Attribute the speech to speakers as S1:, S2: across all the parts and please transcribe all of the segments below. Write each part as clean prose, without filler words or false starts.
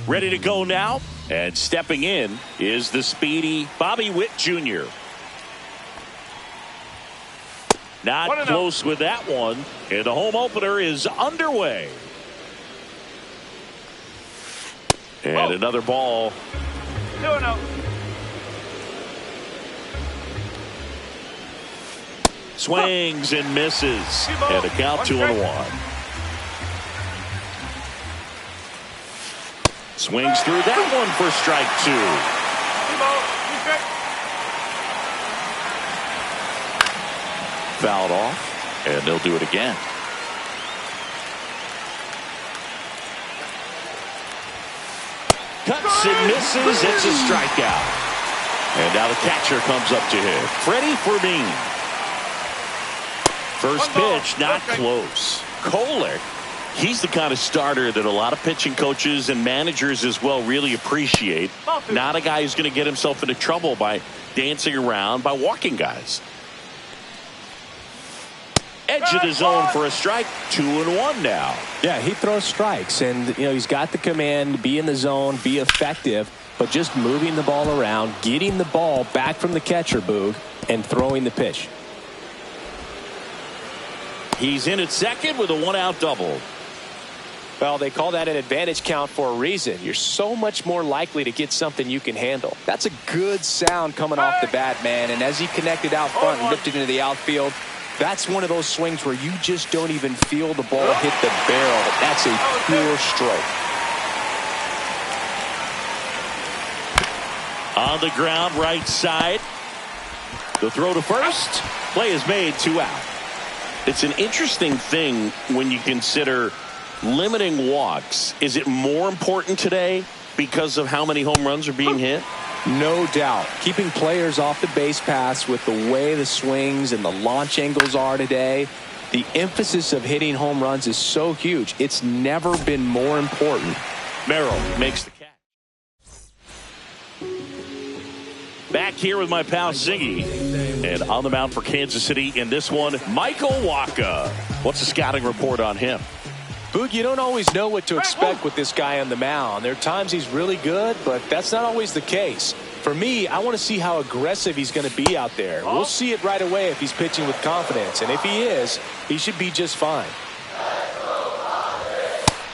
S1: Ready to go now, and stepping in is the speedy Bobby Witt Jr. Not close with that one, and the home opener is underway. And another ball.
S2: 2-0.
S1: Swings and misses, and a count 2-1. Swings through that one for strike 2. Fouled off, and they'll do it again. Cuts and misses. It's a strikeout. And now the catcher comes up to him. Freddie Fermin. First pitch, not close. Kolek. He's the kind of starter that a lot of pitching coaches and managers as well really appreciate. Not a guy who's going to get himself into trouble by dancing around, by walking guys. Edge of the zone for a strike. 2-1 now.
S3: Yeah, he throws strikes, and he's got the command to be in the zone, be effective, but just moving the ball around, getting the ball back from the catcher, Boog, and throwing the pitch.
S1: He's in at second with a 1-out double.
S3: Well, they call that an advantage count for a reason. You're so much more likely to get something you can handle. That's a good sound coming off the bat, man. And as he connected out front and lifted into the outfield, that's one of those swings where you just don't even feel the ball hit the barrel. That's a pure stroke.
S1: On the ground, right side. The throw to first. Play is made, 2 out. It's an interesting thing when you consider limiting walks. Is it more important today because of how many home runs are being hit?
S3: No doubt. Keeping players off the base paths with the way the swings and the launch angles are today, the emphasis of hitting home runs is so huge. It's never been more important.
S1: Merrill makes the catch. Back here with my pal Ziggy. And on the mound for Kansas City in this one, Michael Wacha. What's the scouting report on him?
S3: Boog, you don't always know what to expect with this guy on the mound. There are times he's really good, but that's not always the case. For me, I want to see how aggressive he's going to be out there. We'll see it right away if he's pitching with confidence. And if he is, he should be just fine.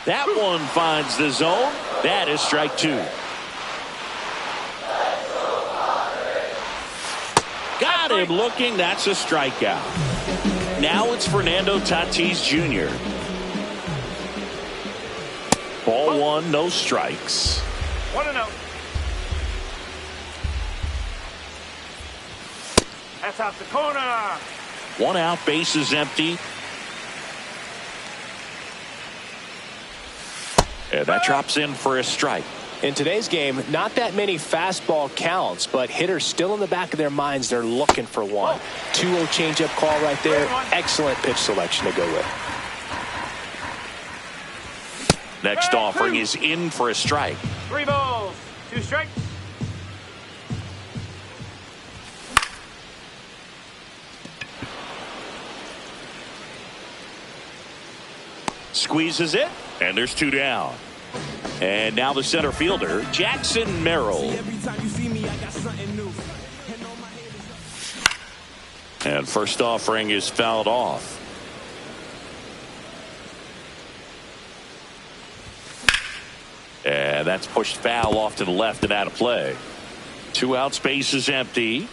S1: That one finds the zone. That is strike 2. Got him looking. That's a strikeout. Now it's Fernando Tatis Jr. Ball 1, no strikes.
S2: 1-0. That's out the corner.
S1: 1 out, base is empty. And that drops in for a strike.
S3: In today's game, not that many fastball counts, but hitters still in the back of their minds, they're looking for one. 2-0 changeup call right there. Excellent pitch selection to go with.
S1: Next offering is in for a strike.
S2: 3 balls, 2 strikes.
S1: Squeezes it, and there's 2 down. And now the center fielder, Jackson Merrill. And first offering is fouled off. And that's pushed foul off to the left and out of play. 2 out, space is empty.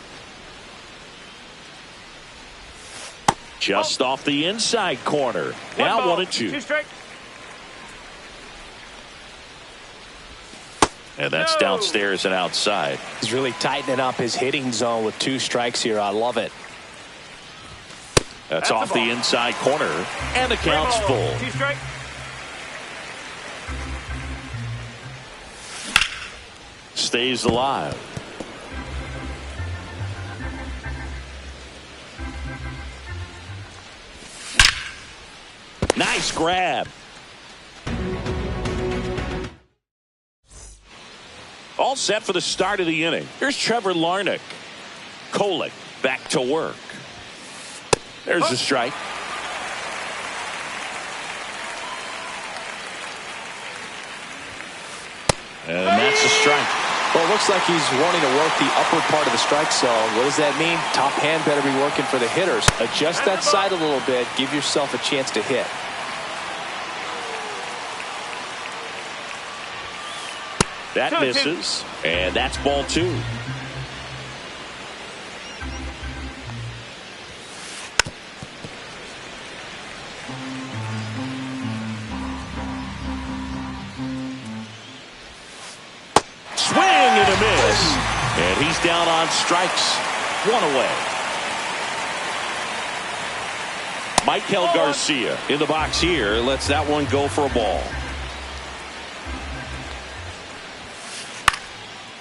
S1: Just off the inside corner. Now 1-2.
S2: 2 strikes.
S1: And that's downstairs and outside.
S3: He's really tightening up his hitting zone with 2 strikes here. I love it.
S1: That's off the inside corner. And the count's full.
S2: 2 strikes.
S1: Stays alive. Nice grab. All set for the start of the inning. Here's Trevor Larnach. Kolek back to work. There's the strike. And that's a strike.
S3: Well, it looks like he's wanting to work the upper part of the strike zone. What does that mean? Top hand better be working for the hitters. Adjust that side a little bit. Give yourself a chance to hit.
S1: That misses. And that's ball 2. Swing and a miss. And he's down on strikes. 1 away. Michael Garcia in the box here. Lets that one go for a ball.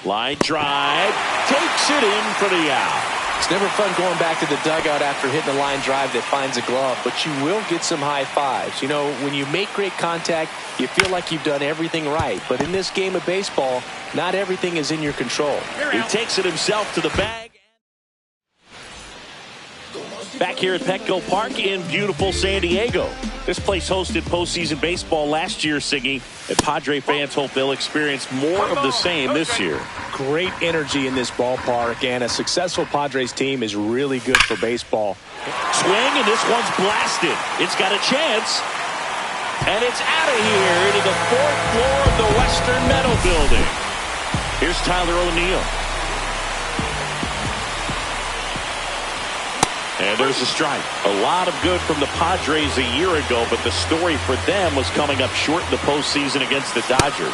S1: Line drive. Takes it in for the out.
S3: It's never fun going back to the dugout after hitting a line drive that finds a glove, but you will get some high fives. You know, when you make great contact, you feel like you've done everything right. But in this game of baseball, not everything is in your control.
S1: He takes it himself to the bag. Back here at Petco Park in beautiful San Diego. This place hosted postseason baseball last year, Siggy, and Padre fans hope they'll experience more of the same this year.
S3: Great energy in this ballpark, and a successful Padres team is really good for baseball.
S1: Swing, and this one's blasted. It's got a chance. And it's out of here into the 4th floor of the Western Meadow Building. Here's Tyler O'Neill. And there's a strike. A lot of good from the Padres a year ago, but the story for them was coming up short in the postseason against the Dodgers.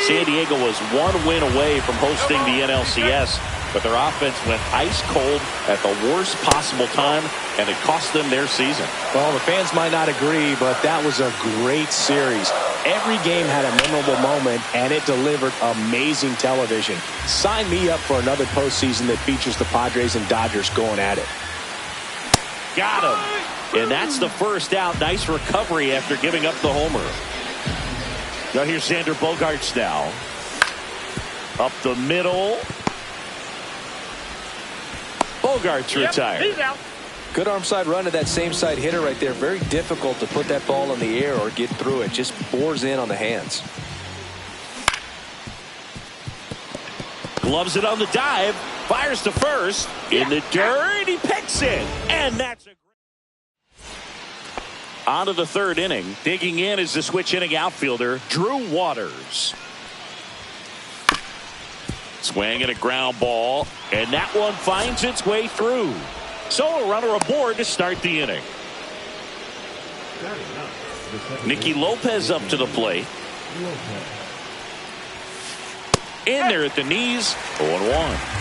S1: San Diego was 1 win away from hosting the NLCS, but their offense went ice cold at the worst possible time, and it cost them their season.
S3: Well, the fans might not agree, but that was a great series. Every game had a memorable moment, and it delivered amazing television. Sign me up for another postseason that features the Padres and Dodgers going at it.
S1: Got him. And that's the first out. Nice recovery after giving up the homer. Now here's Xander Bogaerts now. Up the middle. Bogaerts retired.
S2: He's out.
S3: Good arm side run to that same side hitter right there. Very difficult to put that ball in the air or get through it. Just bores in on the hands.
S1: Gloves it on the dive. Fires to first. In the dirt. He picks it. And that's a great. On to the 3rd inning. Digging in is the switch inning outfielder, Drew Waters. Swing and a ground ball. And that one finds its way through. So a runner aboard to start the inning. Nicky Lopez up to the plate. In there at the knees. 0-1.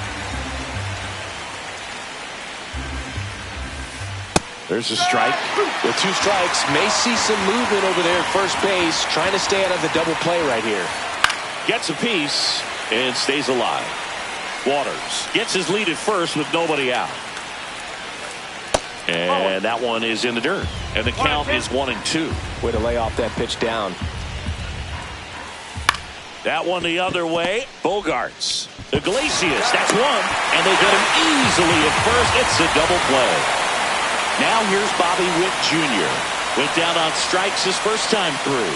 S1: There's a strike.
S3: With 2 strikes, may see some movement over there at first base, trying to stay out of the double play right here.
S1: Gets a piece and stays alive. Waters gets his lead at first with nobody out. And that one is in the dirt. And the count is 1-2.
S3: Way to lay off that pitch down.
S1: That one the other way. Bogaerts. Iglesias. That's one. And they get him easily at first. It's a double play. Now here's Bobby Witt Jr. Went down on strikes his first time through.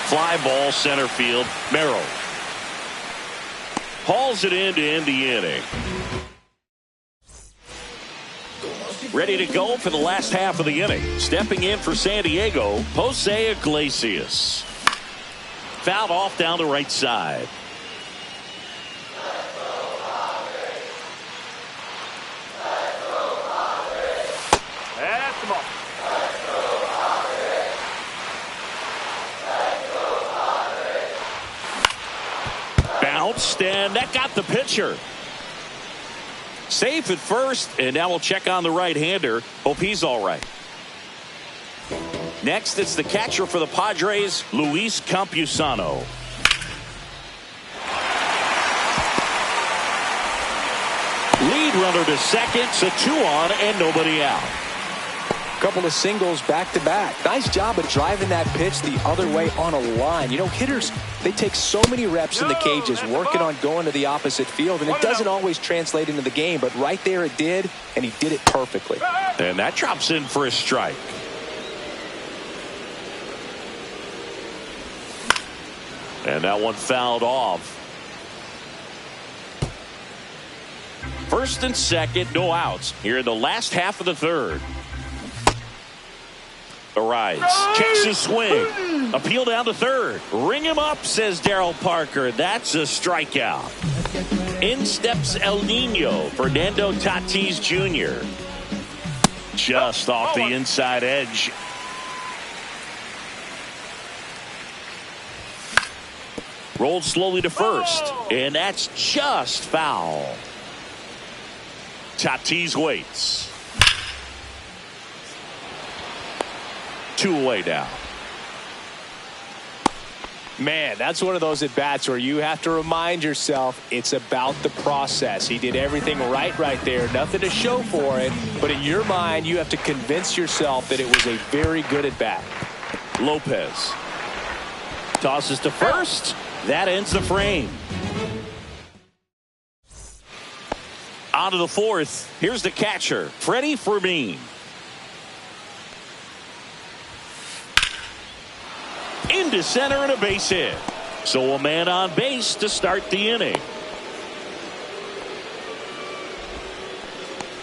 S1: Fly ball center field. Merrill hauls it in to end the inning. Ready to go for the last half of the inning. Stepping in for San Diego, Jose Iglesias. Fouled off down the right side.
S2: That's the ball.
S1: Bounced, and that got the pitcher. Safe at first, and now we'll check on the right-hander. Hope he's all right. Next, it's the catcher for the Padres, Luis Campusano. Lead runner to second, so 2 on and nobody out.
S3: Couple of singles back-to-back. Nice job of driving that pitch the other way on a line. You know, hitters, they take so many reps in the cages working on going to the opposite field, and it doesn't always translate into the game, but right there it did, and he did it perfectly.
S1: And that drops in for a strike. And that one fouled off. First and second, no outs here in the last half of the third. Arise, checks his swing, appeal down to third. Ring him up, says Daryl Parker. That's a strikeout. In steps El Nino, Fernando Tatis Jr. Just off the inside edge. Rolled slowly to first, and that's just foul. Tatis waits. 2 away now.
S3: Man, that's one of those at-bats where you have to remind yourself it's about the process. He did everything right there. Nothing to show for it. But in your mind, you have to convince yourself that it was a very good at-bat.
S1: Lopez tosses to first. That ends the frame. On to the fourth. Here's the catcher, Freddie Fermin. Into center and a base hit. So a man on base to start the inning.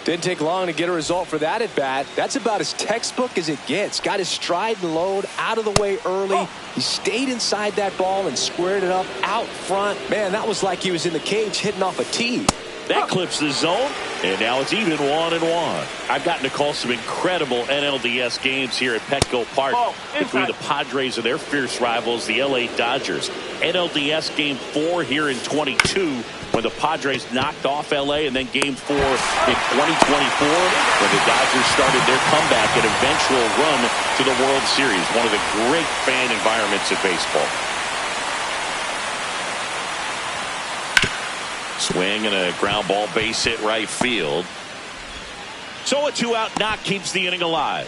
S3: Didn't take long to get a result for that at bat. That's about as textbook as it gets. Got his stride and load out of the way early. He stayed inside that ball and squared it up out front. Man, that was like he was in the cage hitting off a tee.
S1: That clips the zone, and now it's even 1-1. I've gotten to call some incredible NLDS games here at Petco Park between the Padres and their fierce rivals, the LA Dodgers. NLDS Game 4 here in 22 when the Padres knocked off LA, and then Game 4 in 2024 when the Dodgers started their comeback and eventual run to the World Series. One of the great fan environments in baseball. Swing and a ground ball base hit right field. So a 2-out knock keeps the inning alive.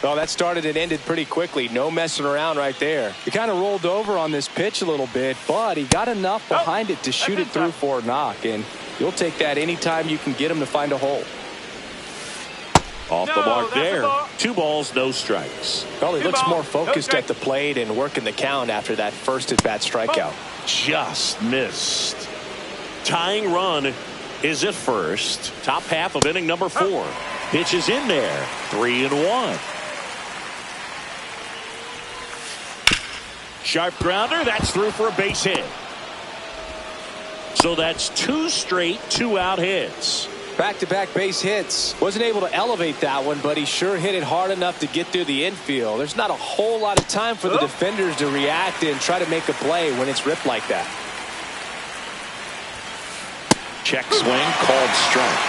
S3: Well, that started and ended pretty quickly. No messing around right there. He kind of rolled over on this pitch a little bit, but he got enough behind it to shoot it through for a knock. And you'll take that anytime you can get him to find a hole.
S1: Off the mark there. 2 balls, no strikes.
S3: Well, he looks more focused at the plate and working the count after that first at-bat strikeout.
S1: Just missed. Tying run is at first. Top half of inning number 4. Pitch is in there. 3-1. Sharp grounder. That's through for a base hit. So that's 2 straight 2-out hits.
S3: Back-to-back base hits. Wasn't able to elevate that one, but he sure hit it hard enough to get through the infield. There's not a whole lot of time for the defenders to react and try to make a play when it's ripped like that.
S1: Check swing, called strike.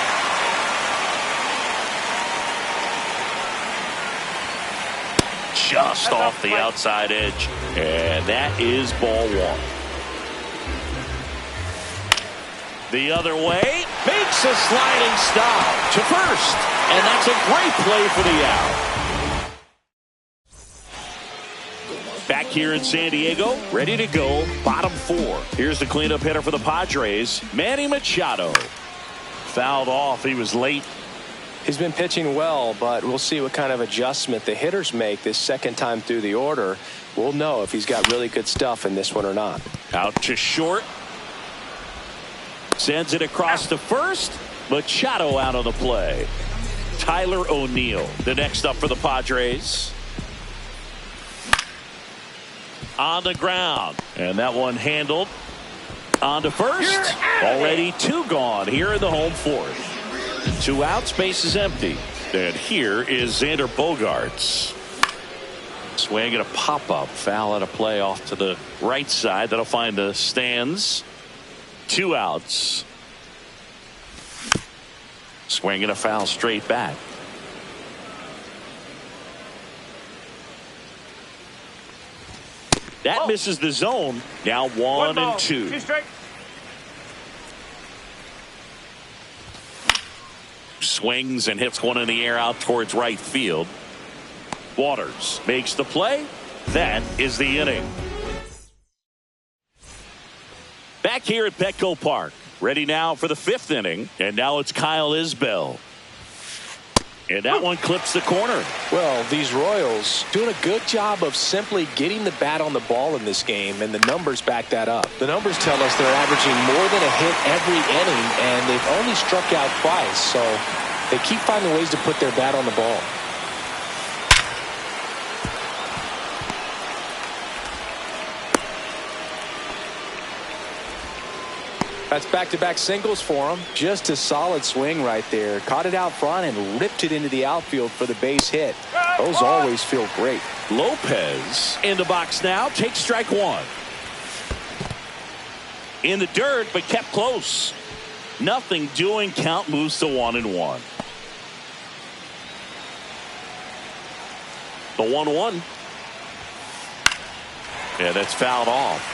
S1: Just off the outside edge, and that is ball 1. The other way, makes a sliding stop to first, and that's a great play for the out. Back here in San Diego, ready to go, bottom 4. Here's the cleanup hitter for the Padres, Manny Machado. Fouled off, he was late.
S3: He's been pitching well, but we'll see what kind of adjustment the hitters make this second time through the order. We'll know if he's got really good stuff in this one or not.
S1: Out to short. Sends it across to first. Machado out of the play. Tyler O'Neill, the next up for the Padres. On the ground. And that one handled. On to first. Already 2 gone here in the home 4th. 2 outs, base is empty. And here is Xander Bogaerts. Swing and a pop-up. Foul out of play off to the right side. That'll find the stands. 2 outs. Swing and a foul straight back. That misses the zone. Now 1-2.
S2: 2 straight.
S1: swings and hits one in the air out towards right field. Waters makes the play. That is the inning. Back here at Petco Park. Ready now for the 5th inning. And now it's Kyle Isbell. And that one clips the corner.
S3: Well, these Royals doing a good job of simply getting the bat on the ball in this game, and the numbers back that up. The numbers tell us they're averaging more than a hit every inning, and they've only struck out twice, so they keep finding ways to put their bat on the ball. That's back-to-back singles for him. Just a solid swing right there. Caught it out front and ripped it into the outfield for the base hit. Those always feel great.
S1: Lopez in the box now. Takes strike one. In the dirt, but kept close. Nothing doing. Count moves to 1-1. The 1-1. Yeah, that's fouled off.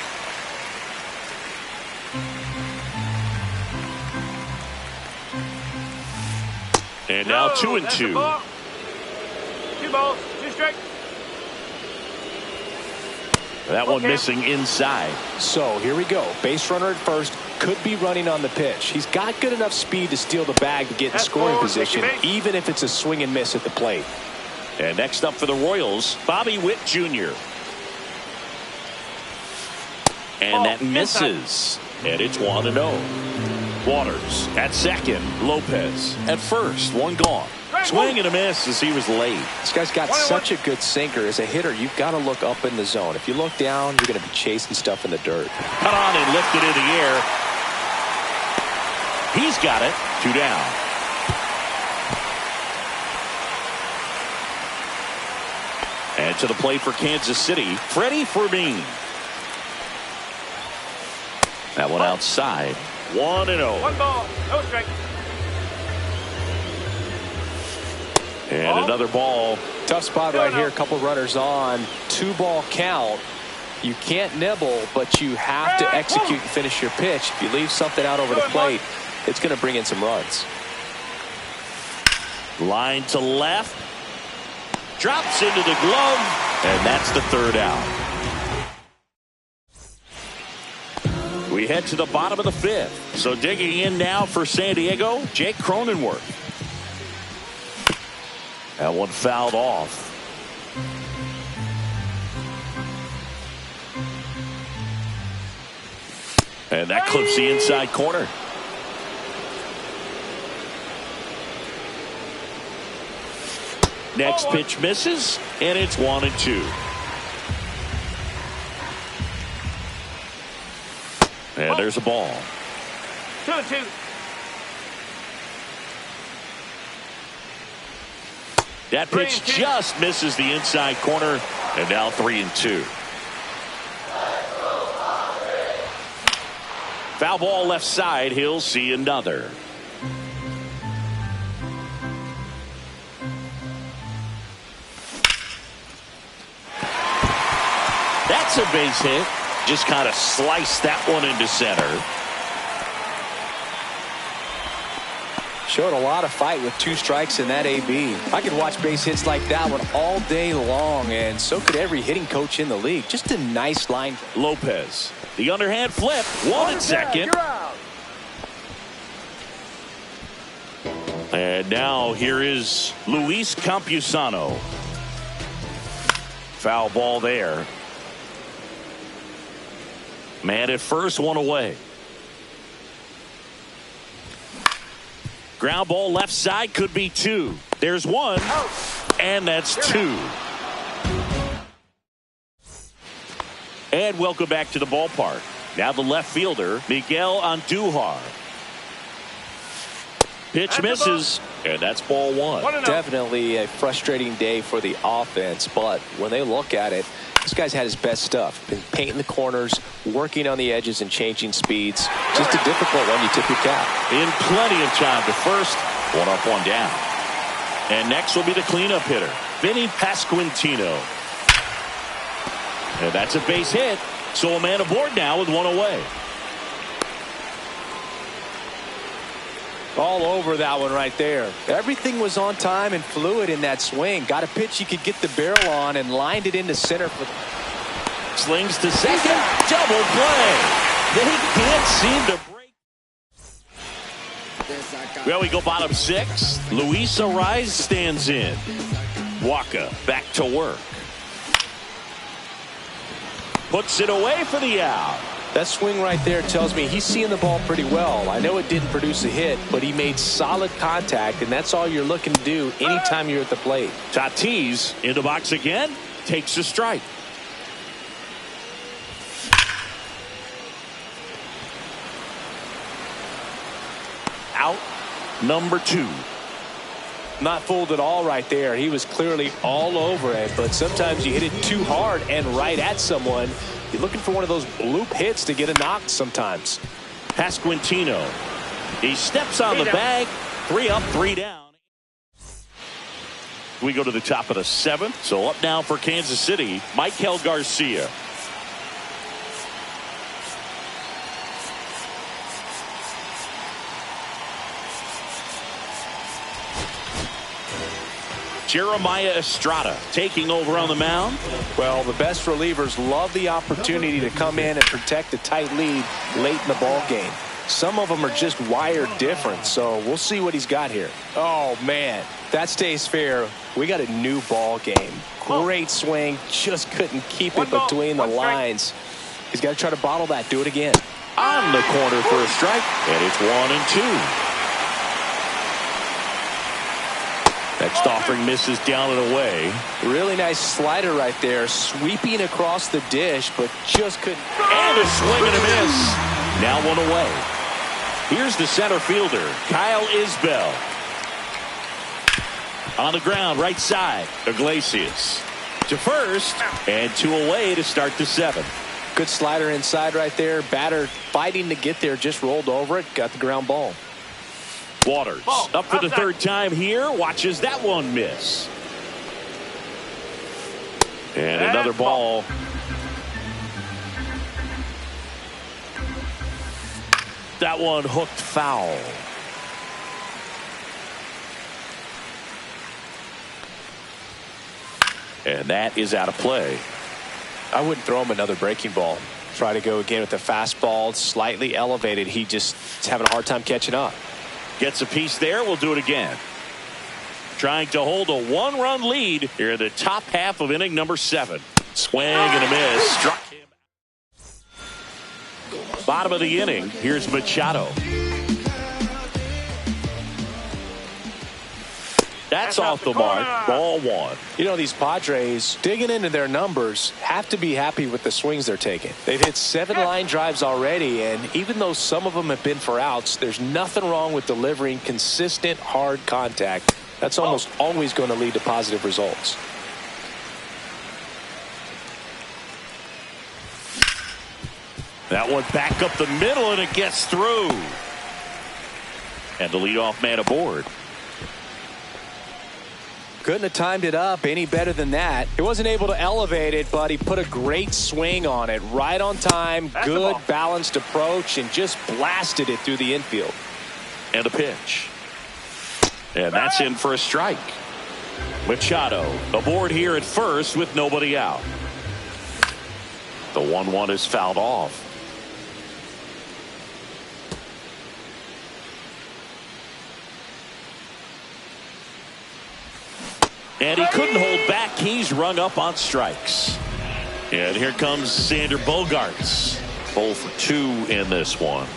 S1: And now 2-2.
S2: 2 balls, 2 strikes.
S1: That one missing inside.
S3: So here we go. Base runner at first. Could be running on the pitch. He's got good enough speed to steal the bag to get in scoring position, even if it's a swing and miss at the plate.
S1: And next up for the Royals, Bobby Witt Jr. And that misses. And it's 1-0. Waters at second. Lopez at first. One gone. Swing and a miss as he was late.
S3: This guy's got such a good sinker. As a hitter, you've got to look up in the zone. If you look down, you're going to be chasing stuff in the dirt.
S1: Cut on and lifted in the air. He's got it. 2 down. And to the plate for Kansas City, Freddie Fermin. That one outside. 1-0.
S2: 1 ball, no strike.
S1: And another ball.
S3: Tough spot right here. A couple runners on. 2-ball count. You can't nibble, but you have to execute and finish your pitch. If you leave something out over the plate, it's going to bring in some runs.
S1: Line to left. Drops into the glove. And that's the 3rd out. We head to the bottom of the 5th. So digging in now for San Diego, Jake Cronenworth. That one fouled off. And that clips the inside corner. Next pitch misses, and it's 1-2. And there's a ball.
S2: 2-2.
S1: That pitch just misses the inside corner, and now 3-2. Foul ball left side. He'll see another. That's a base hit. Just kind of sliced that one into center.
S3: Showed a lot of fight with 2 strikes in that AB. I could watch base hits like that one all day long, and so could every hitting coach in the league. Just a nice line.
S1: Lopez, the underhand flip, 1 at second. And now here is Luis Campusano. Foul ball there. Man at first, 1 away. Ground ball left side, could be 2. There's 1, and that's 2. And welcome back to the ballpark. Now the left fielder, Miguel Andujar. Pitch misses, and that's ball 1.
S3: Definitely a frustrating day for the offense, but when they look at it, this guy's had his best stuff. Been painting the corners, working on the edges, and changing speeds. Just a difficult one. You tip your cap.
S1: In plenty of time to first. 1 up, 1 down. And next will be the cleanup hitter, Vinny Pasquantino. And that's a base hit. So a man aboard now with 1 away.
S3: All over that one right there. Everything was on time and fluid in that swing. Got a pitch he could get the barrel on and lined it into center.
S1: Slings to second. Double play. They can't seem to break. Well, we go bottom six. Luis Arraez stands in. Waka back to work. Puts it away for the out.
S3: That swing right there tells me he's seeing the ball pretty well. I know it didn't produce a hit, but he made solid contact, and that's all you're looking to do anytime you're at the plate.
S1: Tatis in the box again. Takes a strike. Out number 2.
S3: Not fooled at all right there. He was clearly all over it, but sometimes you hit it too hard and right at someone. You're looking for one of those bloop hits to get a knock sometimes.
S1: Pasquantino. He steps on the bag. 3 up, 3 down. We go to the top of the 7th. So up now for Kansas City, Maikel Garcia. Jeremiah Estrada taking over on the mound.
S3: Well, the best relievers love the opportunity to come in and protect a tight lead late in the ball game. Some of them are just wired different, so we'll see what he's got here. Oh, man, that stays fair. We got a new ball game. Great swing, just couldn't keep it between the lines. He's got to try to bottle that. Do it again.
S1: On the corner for a strike, and it's 1-2. Next offering misses down and away.
S3: Really nice slider right there, sweeping across the dish, but just couldn't.
S1: And a swing and a miss. Now 1 away. Here's the center fielder, Kyle Isbell. On the ground, right side, Iglesias. To first, and 2 away to start the 7th.
S3: Good slider inside right there. Batter fighting to get there, just rolled over it, got the ground ball.
S1: Waters up for the 3rd time here. Watches that one miss. And another ball. That one hooked foul. And that is out of play.
S3: I wouldn't throw him another breaking ball. Try to go again with the fastball, slightly elevated. He just is having a hard time catching up.
S1: Gets a piece there. We'll do it again. Trying to hold a 1-run lead here in the top half of inning number 7. Swing and a miss. Struck him. Bottom of the inning. Here's Machado. That's off the mark. Ball 1.
S3: You know, these Padres, digging into their numbers, have to be happy with the swings they're taking. They've hit 7 line drives already, and even though some of them have been for outs, there's nothing wrong with delivering consistent, hard contact. That's almost always going to lead to positive results.
S1: That one back up the middle, and it gets through. And the leadoff man aboard.
S3: Couldn't have timed it up any better than that. He wasn't able to elevate it, but he put a great swing on it. Right on time, good balanced approach, and just blasted it through the infield.
S1: And a pitch. And that's in for a strike. Machado aboard here at first with nobody out. The 1-1 is fouled off. And he couldn't hold back. He's rung up on strikes. And here comes Xander Bogaerts. 0 for 2 in this one.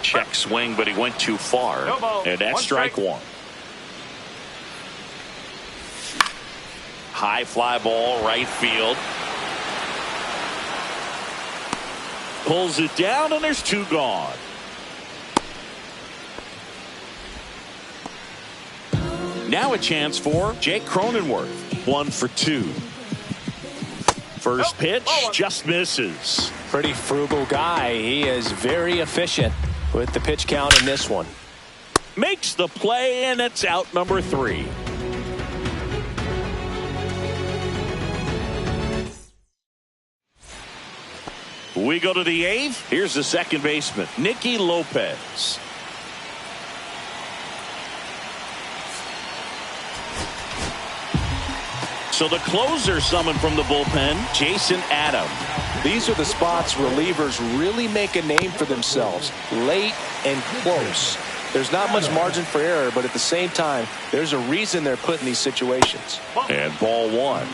S1: Check swing, but he went too far. And that's strike 1. High fly ball, right field. Pulls it down, and there's 2 gone. Now a chance for Jake Cronenworth. 1 for 2. First pitch just misses.
S3: Pretty frugal guy. He is very efficient with the pitch count in this one.
S1: Makes the play, and it's out number 3. We go to the 8th. Here's the second baseman, Nicky Lopez. So the closer summoned from the bullpen, Jason Adam.
S3: These are the spots relievers really make a name for themselves. Late and close. There's not much margin for error, but at the same time, there's a reason they're put in these situations.
S1: And ball one.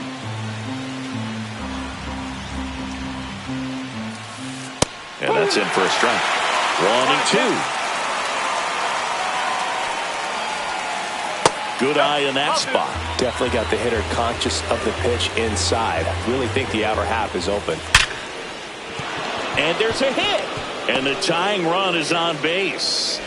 S1: And that's in for a strike. 1-2. Good eye in that spot.
S3: Definitely got the hitter conscious of the pitch inside. I really think the outer half is open.
S1: And there's a hit. And the tying run is on base.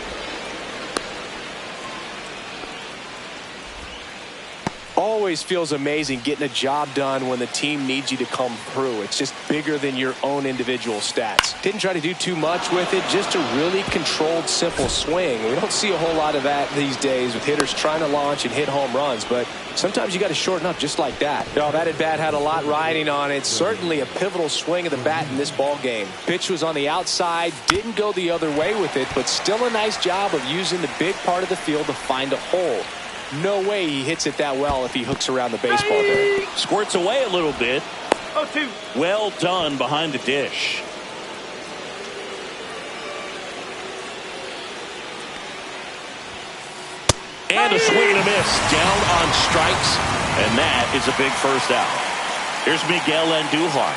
S3: Always feels amazing getting a job done when the team needs you to come through. It's just bigger than your own individual stats. Didn't try to do too much with it, just a really controlled, simple swing. We don't see a whole lot of that these days with hitters trying to launch and hit home runs, but sometimes you got to shorten up just like that. No, that at bat had a lot riding on it. Certainly a pivotal swing of the bat in this ball game. Pitch was on the outside, didn't go the other way with it, but still a nice job of using the big part of the field to find a hole. No way he hits it that well if he hooks around the baseball there.
S1: Squirts away a little bit.
S2: 0-2.
S1: Well done behind the dish. And a swing and a miss. Down on strikes. And that is a big first out. Here's Miguel Andujar.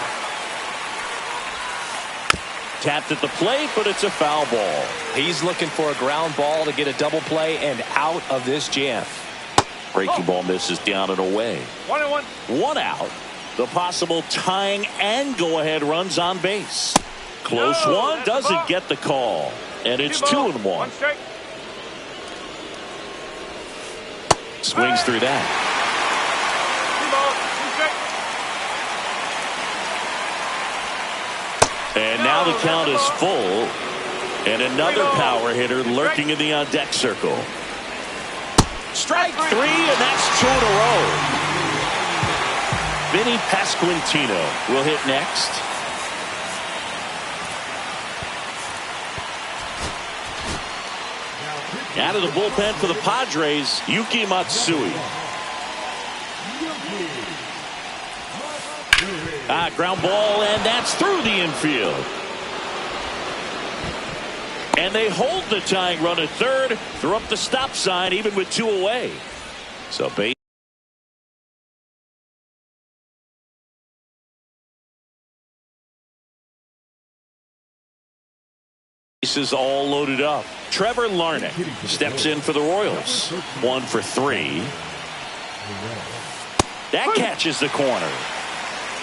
S1: Tapped at the plate, but it's a foul ball.
S3: He's looking for a ground ball to get a double play and out of this jam.
S1: Breaking ball misses down and away.
S2: 1-1.
S1: One out. The possible tying and go-ahead runs on base. Close one. Doesn't get the call. And it's 2-1.
S2: One strike.
S1: Swings through that.
S2: 2 balls, 2 strikes.
S1: And now the count is full. And another power hitter lurking in the on-deck circle. Strike 3, and that's 2 in a row. Vinny Pasquantino will hit next. Out of the bullpen for the Padres, Yuki Matsui. Ground ball, and that's through the infield. And they hold the tying run at third. Throw up the stop sign even with 2 away. So bases all loaded up. Trevor Larnach steps in for the Royals. 1 for 3. That catches the corner.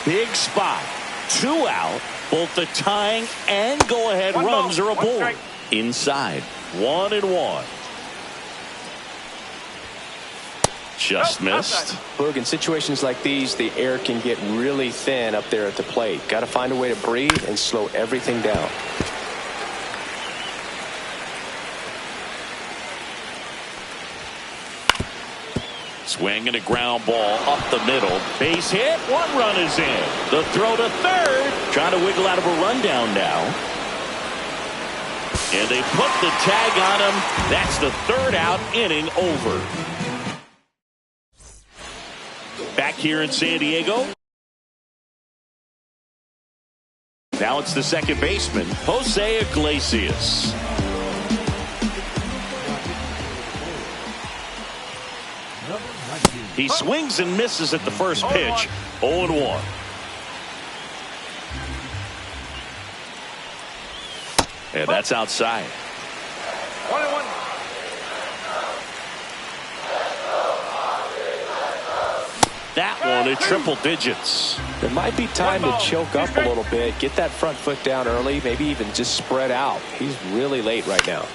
S1: Big spot. 2 out. Both the tying and go-ahead runs are aboard. Inside. 1-1. Just missed.
S3: Boog, in situations like these, the air can get really thin up there at the plate. Got to find a way to breathe and slow everything down.
S1: Swing and a ground ball up the middle. Base hit. 1 run is in. The throw to third. Trying to wiggle out of a rundown now. And they put the tag on him. That's the 3rd out, inning over. Back here in San Diego. Now it's the second baseman, Jose Iglesias. He swings and misses at the first pitch. 0-1. And that's outside.
S2: 1-1.
S1: That one at triple digits.
S3: There might be time to choke up a little bit, get that front foot down early, maybe even just spread out. He's really late right now.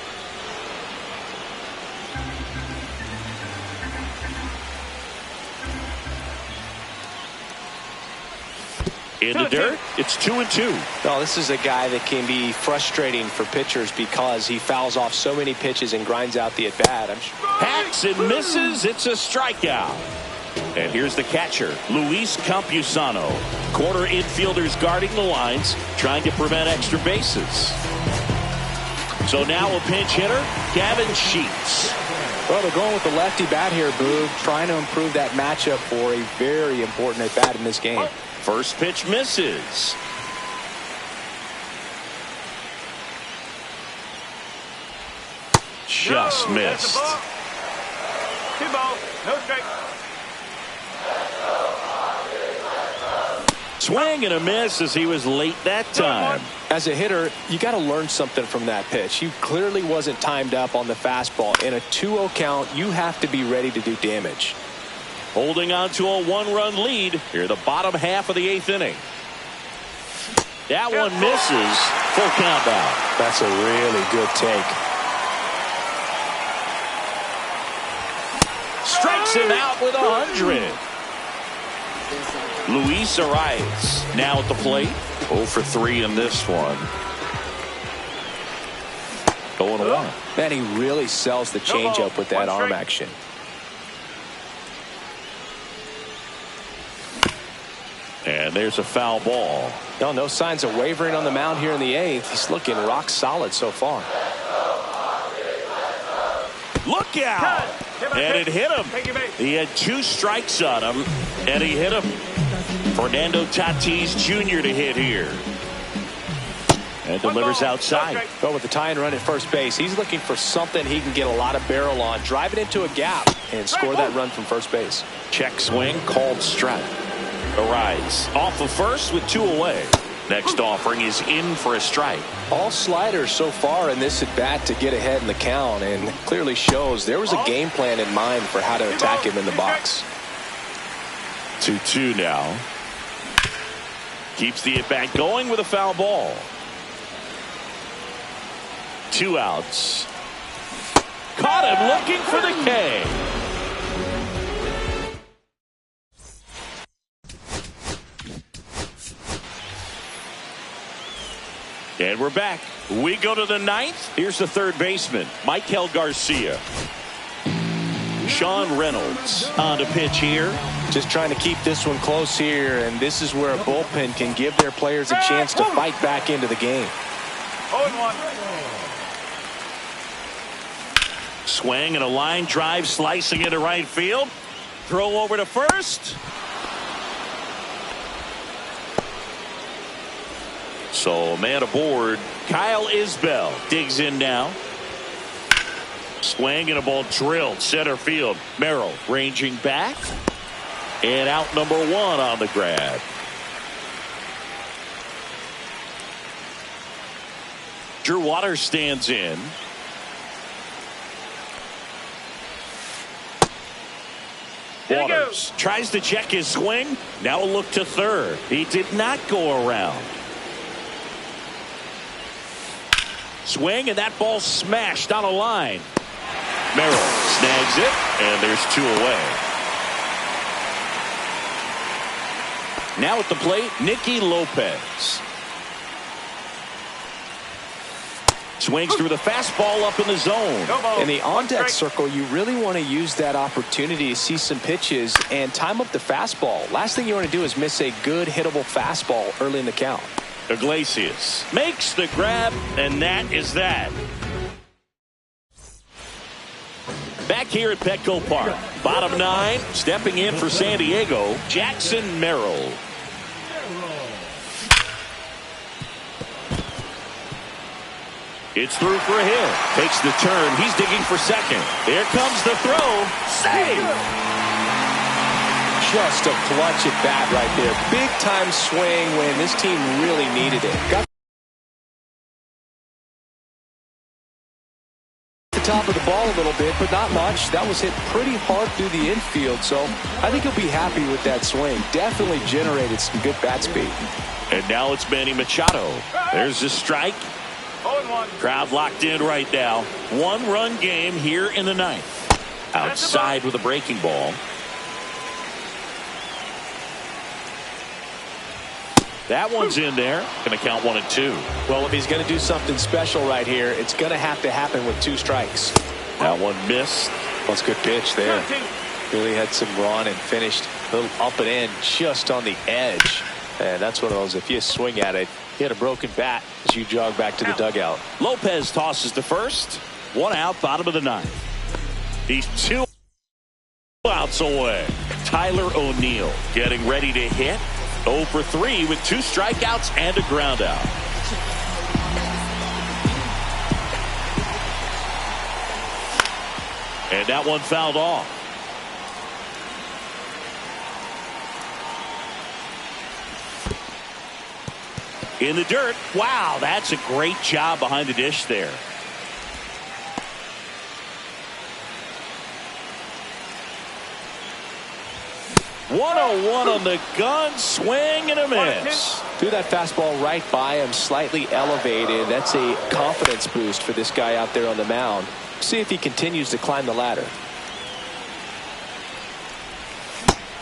S1: In the dirt, it's 2-2.
S3: Well, this is a guy that can be frustrating for pitchers because he fouls off so many pitches and grinds out the at-bat.
S1: Hacks and misses. It's a strikeout. And here's the catcher, Luis Campusano. Corner infielders guarding the lines, trying to prevent extra bases. So now a pinch hitter, Gavin Sheets.
S3: Well, they're going with the lefty bat here, Boog, trying to improve that matchup for a very important at bat in this game.
S1: First pitch misses. Just missed.
S2: 2 balls, no strike.
S1: Swing and a miss as he was late that time.
S3: As a hitter, you got to learn something from that pitch. He clearly wasn't timed up on the fastball. In a 2-0 count, you have to be ready to do damage.
S1: Holding on to a 1-run lead here, the bottom half of the 8th inning. That one misses. Full count out.
S3: That's a really good take.
S1: Strikes him out with 100. Luis Arias now at the plate. 0 for 3 in this one. 0-1.
S3: Man, he really sells the changeup with that arm action.
S1: And there's a foul ball.
S3: No signs of wavering on the mound here in the 8th. He's looking rock solid so far.
S1: Look out! And it hit him. He had 2 strikes on him, and he hit him. Fernando Tatis Jr. to hit here. And delivers outside.
S3: But with the tying run at first base, he's looking for something he can get a lot of barrel on. Drive it into a gap and score that run from first base.
S1: Check swing, called strike. Arise off of first with 2 away. Next offering is in for a strike.
S3: All sliders so far in this at bat to get ahead in the count, and clearly shows there was a game plan in mind for how to attack him in the box.
S1: 2-2 now. Keeps the at bat going with a foul ball. 2 outs. Caught him looking for the K. And we're back. We go to the 9th. Here's the third baseman, Michael Garcia. Sean Reynolds on to pitch here.
S3: Just trying to keep this one close here, and this is where a bullpen can give their players a chance to fight back into the game.
S2: 0-1.
S1: Swing and a line drive slicing into right field. Throw over to first. So man aboard. Kyle Isbell digs in now. Swing and a ball drilled center field. Merrill ranging back. And out number 1 on the grab. Drew Waters stands in. Waters tries to check his swing. Now a look to third. He did not go around. Swing, and that ball smashed on a line. Merrill snags it, and there's 2 away. Now at the plate, Nicky Lopez. Swings through the fastball up in the zone.
S3: In the on-deck circle, you really want to use that opportunity to see some pitches and time up the fastball. Last thing you want to do is miss a good hittable fastball early in the count.
S1: Iglesias makes the grab, and that is that. Back here at Petco Park, bottom 9, stepping in for San Diego, Jackson Merrill. It's through for a hit. Takes the turn. He's digging for second. Here comes the throw. Save!
S3: Just a clutch at bat right there. Big time swing when this team really needed it. Got the top of the ball a little bit, but not much. That was hit pretty hard through the infield, so I think he'll be happy with that swing. Definitely generated some good bat speed.
S1: And now it's Manny Machado. There's a strike.
S2: 0-1.
S1: Crowd locked in right now. 1-run game here in the 9th. Outside with a breaking ball. That one's in there. Going to count 1 and 2.
S3: Well, if he's going to do something special right here, it's going to have to happen with 2 strikes.
S1: That one missed.
S3: Well, it's a good pitch there. Really had some run and finished a little up and in just on the edge. And that's one of those, if you swing at it, you had a broken bat as you jog back to the dugout.
S1: Lopez tosses to first. 1 out, bottom of the 9th. He's 2 outs away. Tyler O'Neill getting ready to hit. 0 for 3 with 2 strikeouts and a ground out. And that one fouled off. In the dirt. Wow, that's a great job behind the dish there. -1-0-1 on the gun, swing and a miss.
S3: Threw that fastball right by him, slightly elevated. That's a confidence boost for this guy out there on the mound. See if he continues to climb the ladder.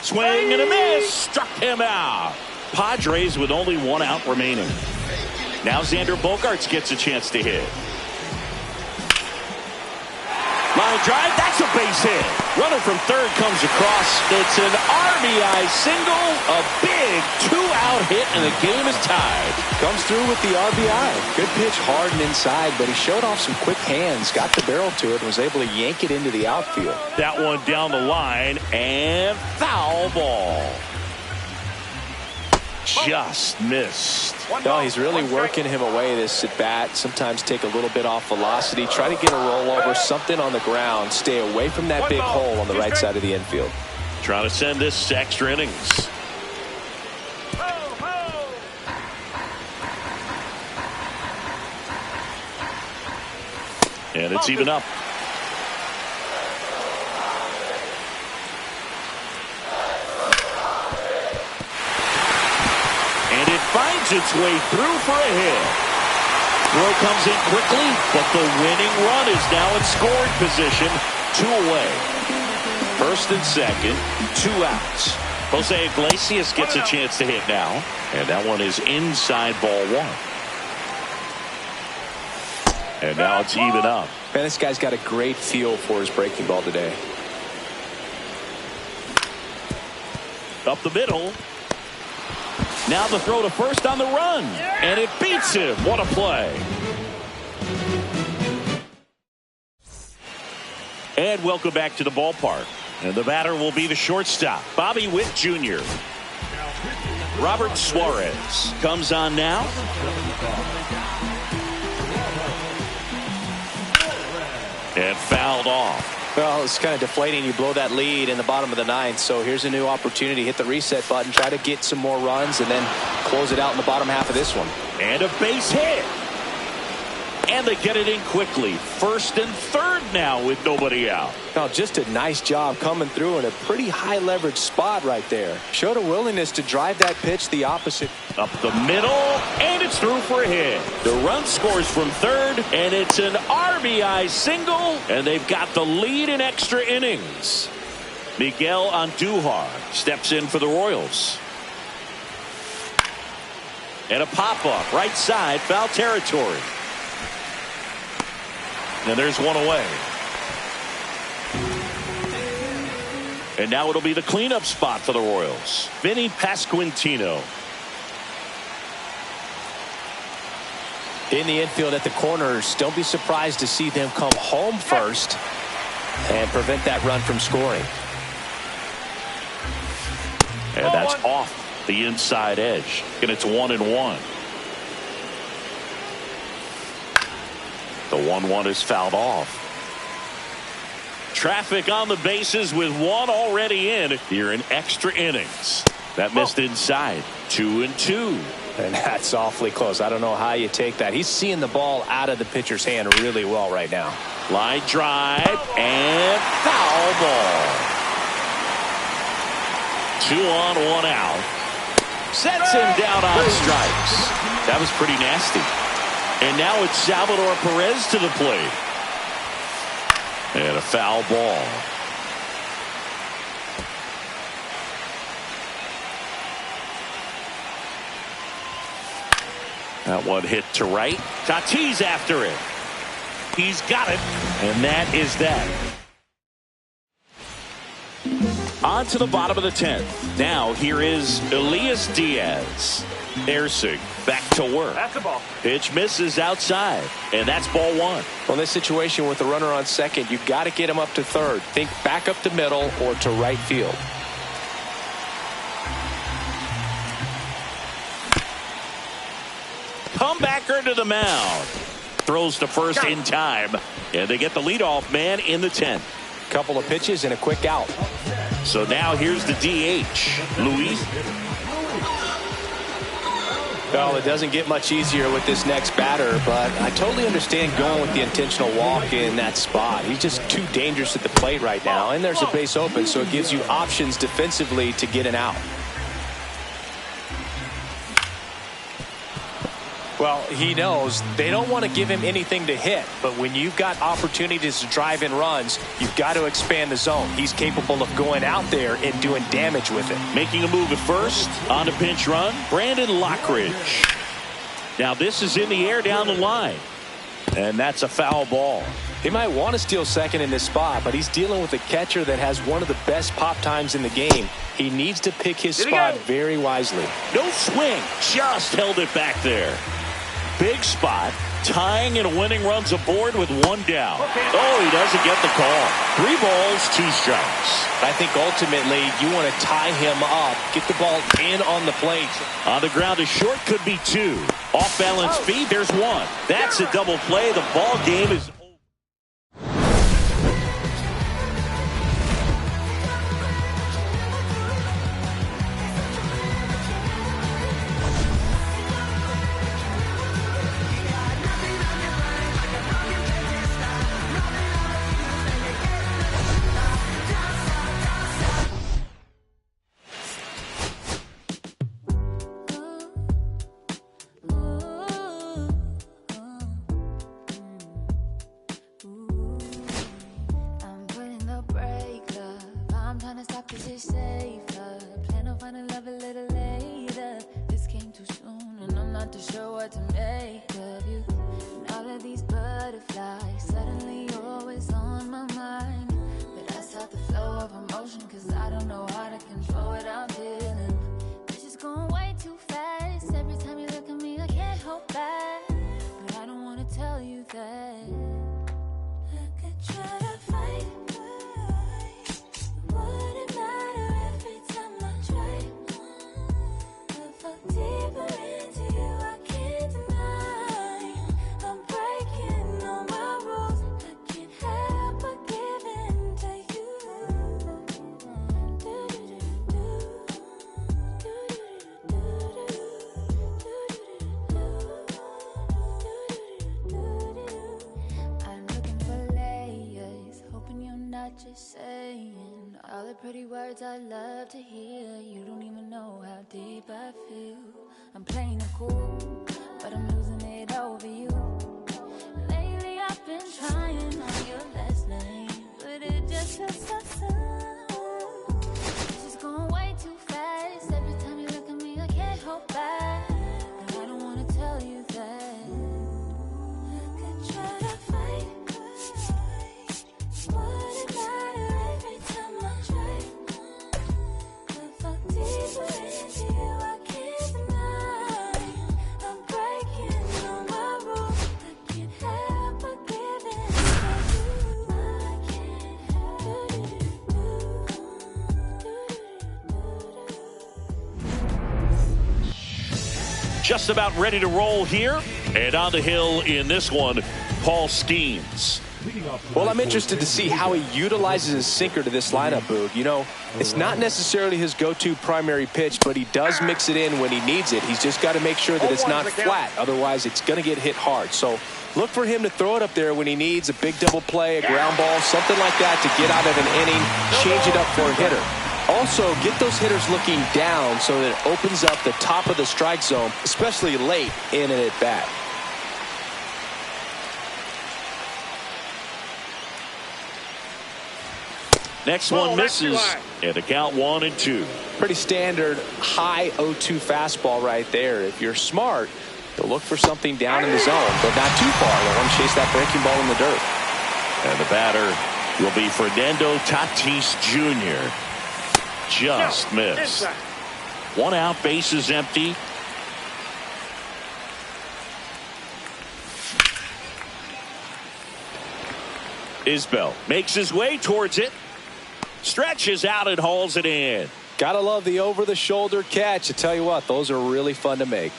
S1: Swing and a miss, struck him out. Padres with only 1 out remaining. Now Xander Bogaerts gets a chance to hit. Line drive, that's a base hit. Runner from third comes across. It's an RBI single, a big 2-out hit, and the game is tied.
S3: Comes through with the RBI. Good pitch, hard and inside, but he showed off some quick hands, got the barrel to it, and was able to yank it into the outfield.
S1: That one down the line, and foul ball. Just missed.
S3: No, he's really working him away, this at bat. Sometimes take a little bit off velocity. Try to get a rollover, something on the ground. Stay away from that big hole on the right side of the infield.
S1: Trying to send this to extra innings. And it's even up. Finds its way through for a hit. Throw comes in quickly, but the winning run is now in scoring position. 2 away. First and second, 2 outs. Jose Iglesias gets a chance to hit now, and that one is inside ball 1. And now it's even up.
S3: Man, this guy's got a great feel for his breaking ball today.
S1: Up the middle. Now the throw to first on the run, and it beats him. What a play. And welcome back to the ballpark. And the batter will be the shortstop, Bobby Witt Jr. Robert Suarez comes on now. And fouled off.
S3: Well, it's kind of deflating. You blow that lead in the bottom of the 9th. So here's a new opportunity. Hit the reset button. Try to get some more runs and then close it out in the bottom half of this one.
S1: And a base hit. And they get it in quickly. First and third now with nobody out.
S3: Now, just a nice job coming through in a pretty high leverage spot right there. Showed a willingness to drive that pitch the opposite.
S1: Up the middle, and it's through for a hit. The run scores from third, and it's an RBI single, and they've got the lead in extra innings. Miguel Andujar steps in for the Royals. And a pop-up, right side, foul territory. And there's one away. And now it'll be the cleanup spot for the Royals. Vinny Pasquantino.
S3: In the infield at the corners, don't be surprised to see them come home first and prevent that run from scoring.
S1: And that's off the inside edge. And it's 1-1. The 1-1 is fouled off. Traffic on the bases with 1 already in here in extra innings. That missed inside. 2-2.
S3: And that's awfully close. I don't know how you take that. He's seeing the ball out of the pitcher's hand really well right now.
S1: Line drive and foul ball. 2 on, 1 out. Sets him down on strikes. That was pretty nasty. And now it's Salvador Perez to the plate. And a foul ball. That one hit to right. Tatis after it. He's got it. And that is that. On to the bottom of the 10th. Now here is Elias Diaz. Ersig back to work.
S2: That's the ball.
S1: Pitch misses outside, and that's ball one.
S3: Well, in this situation with the runner on second, you've got to get him up to third. Think back up the middle or to right field.
S1: Comebacker to the mound. Throws to first in time, and they get the leadoff man in the 10th.
S3: Couple of pitches and a quick out.
S1: So now here's the DH, Luis.
S3: Well, it doesn't get much easier with this next batter, but I totally understand going with the intentional walk in that spot. He's just too dangerous at the plate right now, and there's a base open, so it gives you options defensively to get an out. Well, he knows they don't want to give him anything to hit, but when you've got opportunities to drive in runs, you've got to expand the zone. He's capable of going out there and doing damage with it.
S1: Making a move at first on a pinch run, Brandon Lockridge. Now this is in the air down the line, and that's a foul ball.
S3: He might want to steal second in this spot, but he's dealing with a catcher that has one of the best pop times in the game. He needs to pick his spot very wisely.
S1: No swing, just held it back there. Big spot, tying and winning runs aboard with one down. Oh, he doesn't get the call. 3 balls, 2 strikes.
S3: I think ultimately you want to tie him up, get the ball in on the plate.
S1: On the ground, a short could be 2. Off balance feed, there's 1. That's a double play. The ball game is over.
S4: Just saying all the pretty words I love to hear. You don't even know how deep I feel. I'm playing it cool, but I'm losing it over you. Lately I've been trying on your last name, but it just feels so soon. It's just going way too fast. Every time you look at me, I can't hold back, but I don't want to tell you that. I could try to fight.
S1: Just about ready to roll here, and on the hill in this one, Paul Skeens.
S3: Well, I'm interested to see how he utilizes his sinker to this lineup, Boog. You know, it's not necessarily his go-to primary pitch, but he does mix it in when he needs it. He's just got to make sure that it's not flat. Otherwise, it's going to get hit hard. So look for him to throw it up there when he needs a big double play, a ground ball, something like that to get out of an inning, change it up for a hitter. Also, get those hitters looking down so that it opens up the top of the strike zone, especially late in an at-bat.
S1: Next one misses, and the count 1-2.
S3: Pretty standard high 0-2 fastball right there. If you're smart, you'll look for something down in the zone, but not too far. You'll want to chase that breaking ball in the dirt.
S1: And the batter will be Fernando Tatis Jr. just missed. One out, bases empty. Isbell makes his way towards it. Stretches out and hauls it in.
S3: Gotta love the over-the-shoulder catch. I tell you what, those are really fun to make.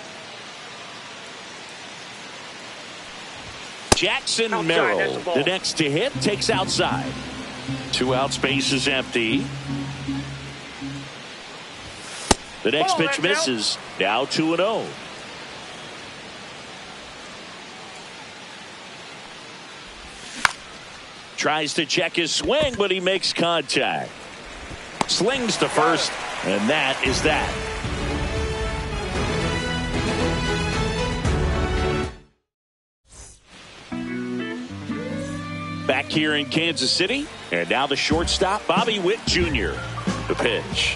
S1: Jackson Merrill, the next to hit, takes outside. 2 outs, base is empty. The next pitch misses. Now 2-0. Tries to check his swing, but he makes contact. Slings to first, and that is that. Back here in Kansas City, and now the shortstop, Bobby Witt Jr. The pitch.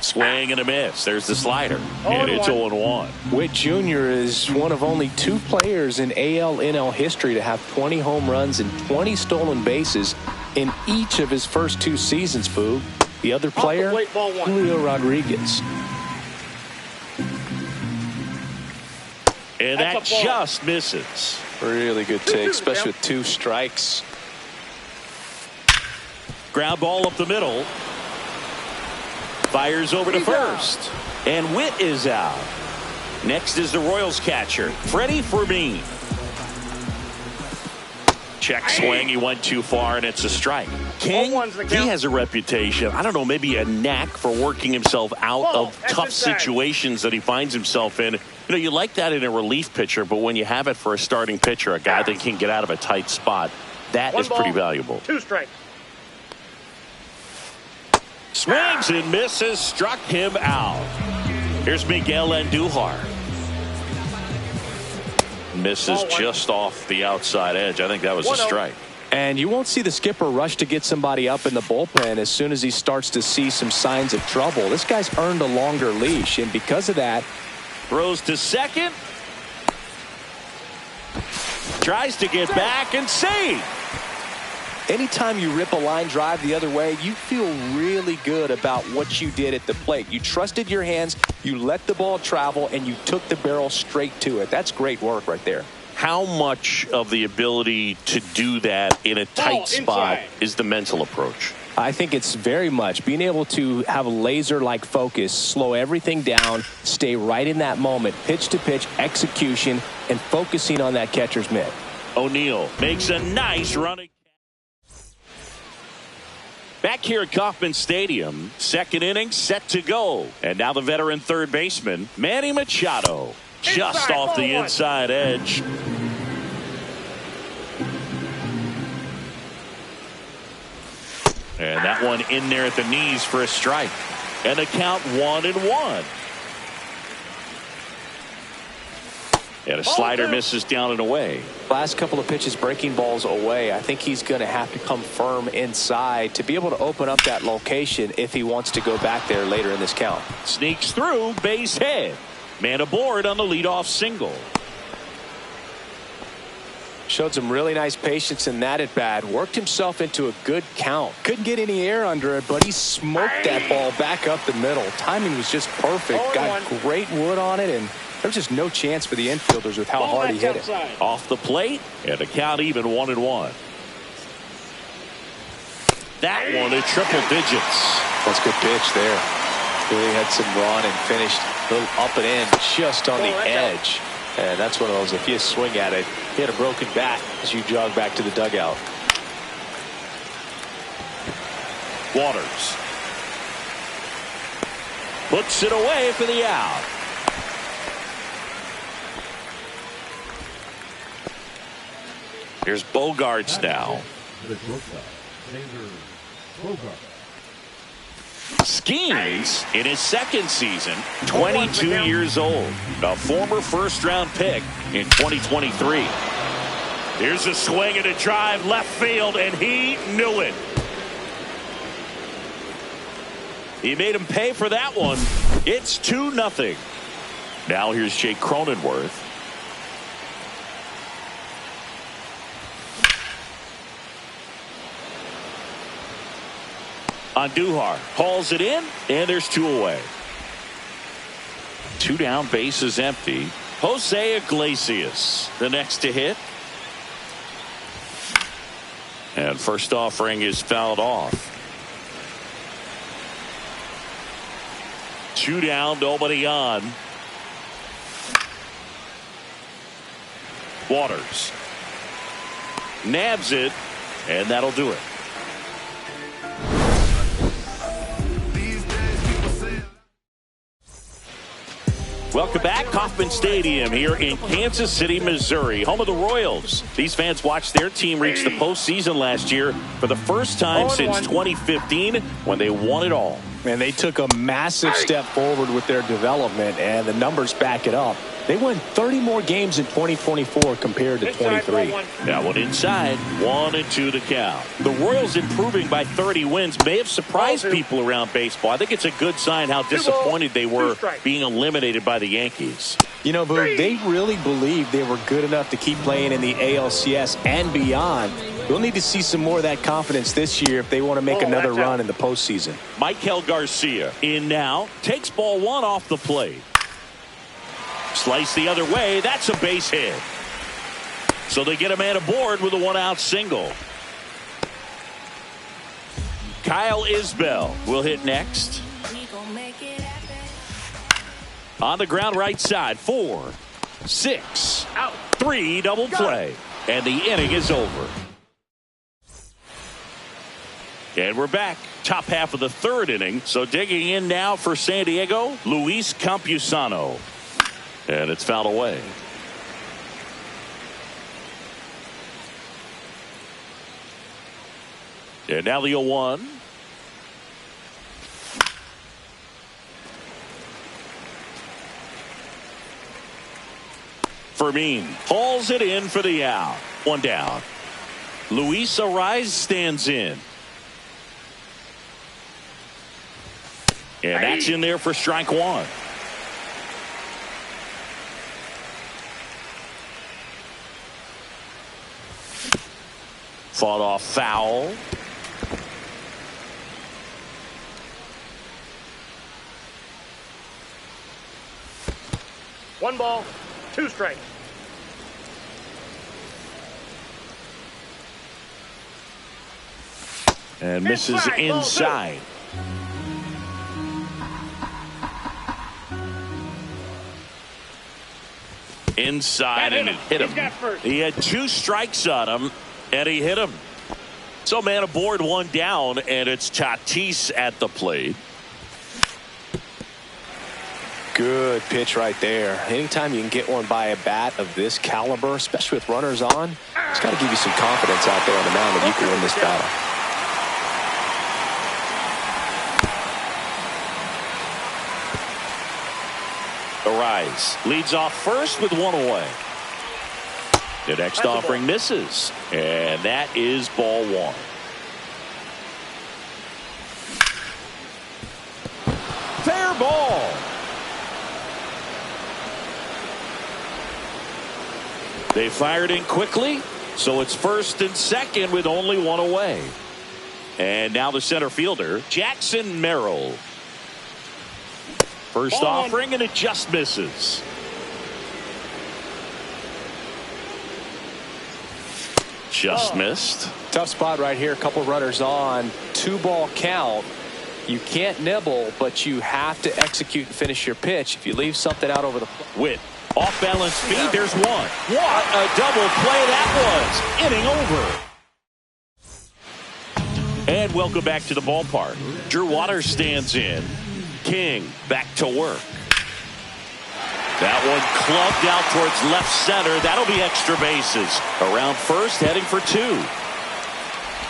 S1: Swing and a miss. There's the slider. And it's 0-1.
S3: Witt Jr. is one of only 2 players in AL/NL history to have 20 home runs and 20 stolen bases in each of his first 2 seasons, Boog. The other player, Julio Rodriguez.
S1: And that just misses.
S3: Really good take, especially with 2 strikes.
S1: Ground ball up the middle. Fires over to first. And Witt is out. Next is the Royals catcher, Freddie Fermin. Check swing. He went too far, and it's a strike. King, he has a reputation, I don't know, maybe a knack for working himself out of tough situations that he finds himself in. You know, you like that in a relief pitcher, but when you have it for a starting pitcher, a guy that can get out of a tight spot, that is pretty valuable.
S2: 2 strikes.
S1: Swings and misses, struck him out. Here's Miguel Andujar. Misses just off the outside edge. I think that was a strike.
S3: And you won't see the skipper rush to get somebody up in the bullpen as soon as he starts to see some signs of trouble. This guy's earned a longer leash, and because of that,
S1: throws to second. Tries to get back and save.
S3: Anytime you rip a line drive the other way, you feel really good about what you did at the plate. You trusted your hands, you let the ball travel, and you took the barrel straight to it. That's great work right there.
S1: How much of the ability to do that in a tight spot is the mental approach?
S3: I think it's very much being able to have a laser-like focus, slow everything down, stay right in that moment, pitch to pitch, execution, and focusing on that catcher's mitt.
S1: O'Neill makes a nice running. Back here at Kauffman Stadium, second inning set to go. And now the veteran third baseman, Manny Machado, just off the inside edge. And that one in there at the knees for a strike. And the count 1-1. And a slider misses down and away.
S3: Last couple of pitches breaking balls away. I think he's going to have to come firm inside to be able to open up that location if he wants to go back there later in this count.
S1: Sneaks through, base hit. Man aboard on the leadoff single.
S3: Showed some really nice patience in that at bat. Worked himself into a good count. Couldn't get any air under it, but he smoked that ball back up the middle. Timing was just perfect. Got great wood on it, and there's just no chance for the infielders with how hard he hit it.
S1: Off the plate, and the count even 1-1. That one at triple digits.
S3: That's a good pitch there. Really had some run and finished a little up and in just on the edge. And that's one of those, if you swing at it, hit a broken bat as you jog back to the dugout.
S1: Waters puts it away for the out. Here's Bogaerts now. Skeens in his second season, 22 years old, a former first-round pick in 2023. Here's a swing and a drive left field, and he knew it. He made him pay for that one. It's 2-0. Now here's Jake Cronenworth. Andujar hauls it in, and there's 2 away. 2 down, bases empty. Jose Iglesias, the next to hit. And first offering is fouled off. 2 down, nobody on. Waters nabs it, and that'll do it. Welcome back. Kauffman Stadium here in Kansas City, Missouri, home of the Royals. These fans watched their team reach the postseason last year for the first time since 2015 when they won it all.
S3: And they took a massive step forward with their development, and the numbers back it up. They won 30 more games in 2024 compared to 23.
S1: That one inside. 1-2 to count. The Royals improving by 30 wins may have surprised people around baseball. I think it's a good sign how disappointed they were being eliminated by the Yankees.
S3: You know, Boog, they really believed they were good enough to keep playing in the ALCS and beyond. We'll need to see some more of that confidence this year if they want to make another run in the postseason.
S1: Maikel Garcia in now. Takes ball 1 off the plate. Slice the other way. That's a base hit. So they get a man aboard with a 1-out single. Kyle Isbell will hit next. On the ground right side. 4, 6, out. 3 double play. And the inning is over. And we're back. Top half of the 3rd inning. So digging in now for San Diego, Luis Campusano. And it's fouled away. And now the 0-1. Fermin hauls it in for the out. 1 down. Luis Arraez stands in. And that's in there for strike 1. Fought off foul.
S2: One ball, 2 strikes.
S1: And misses inside. Inside, and it hit him. He had 2 strikes on him, and he hit him. So man aboard, 1 down, and it's Tatis at the plate.
S3: Good pitch right there. Anytime you can get one by a bat of this caliber, especially with runners on, it's got to give you some confidence out there on the mound that you can win this battle.
S1: Arraez leads off first with 1 away. The next offering misses, and that is ball 1. Fair ball. They fired in quickly, so it's 1st and 2nd with only 1 away. And now the center fielder, Jackson Merrill. First offering, and it just misses. Just missed.
S3: Tough spot right here. A couple runners on. 2-ball count. You can't nibble, but you have to execute and finish your pitch. If you leave something out over the plate.
S1: Witt off balance speed. There's 1. What a double play that was. Inning over. And welcome back to the ballpark. Drew Waters stands in. King back to work. That one clubbed out towards left center. That'll be extra bases. Around first, heading for 2.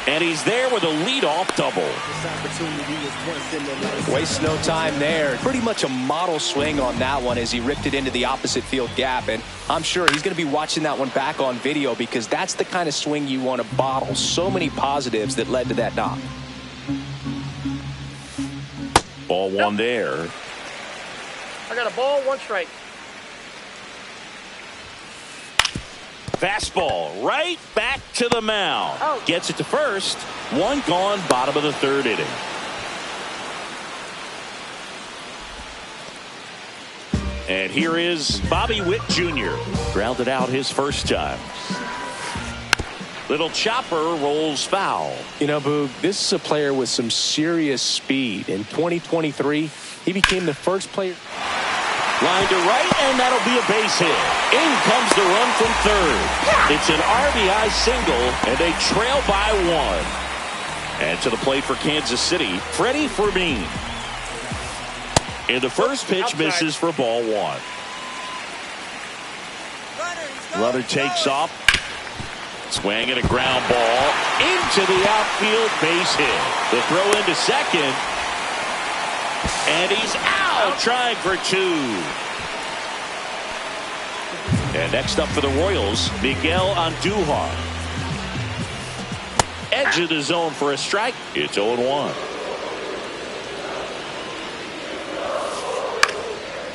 S1: And he's there with a leadoff double.
S3: Wastes no time there. Pretty much a model swing on that one as he ripped it into the opposite field gap. And I'm sure he's going to be watching that one back on video because that's the kind of swing you want to bottle. So many positives that led to that knock.
S1: Ball 1 there.
S2: I got a ball, 1 strike.
S1: Fastball right back to the mound. Gets it to first. 1 gone, bottom of the 3rd inning. And here is Bobby Witt Jr. Grounded out his first time. Little chopper rolls foul.
S3: You know, Boog, this is a player with some serious speed. In 2023, he became the first player.
S1: Line to right, and that'll be a base hit. In comes the run from third. It's an RBI single, and they trail by one. And to the plate for Kansas City, Freddie Fermin. And the first pitch misses for ball one. Runner takes off. Swing and a ground ball into the outfield, base hit. The throw into second. And he's out, trying for two. And next up for the Royals, Miguel Andujar. Edge of the zone for a strike. It's 0-1.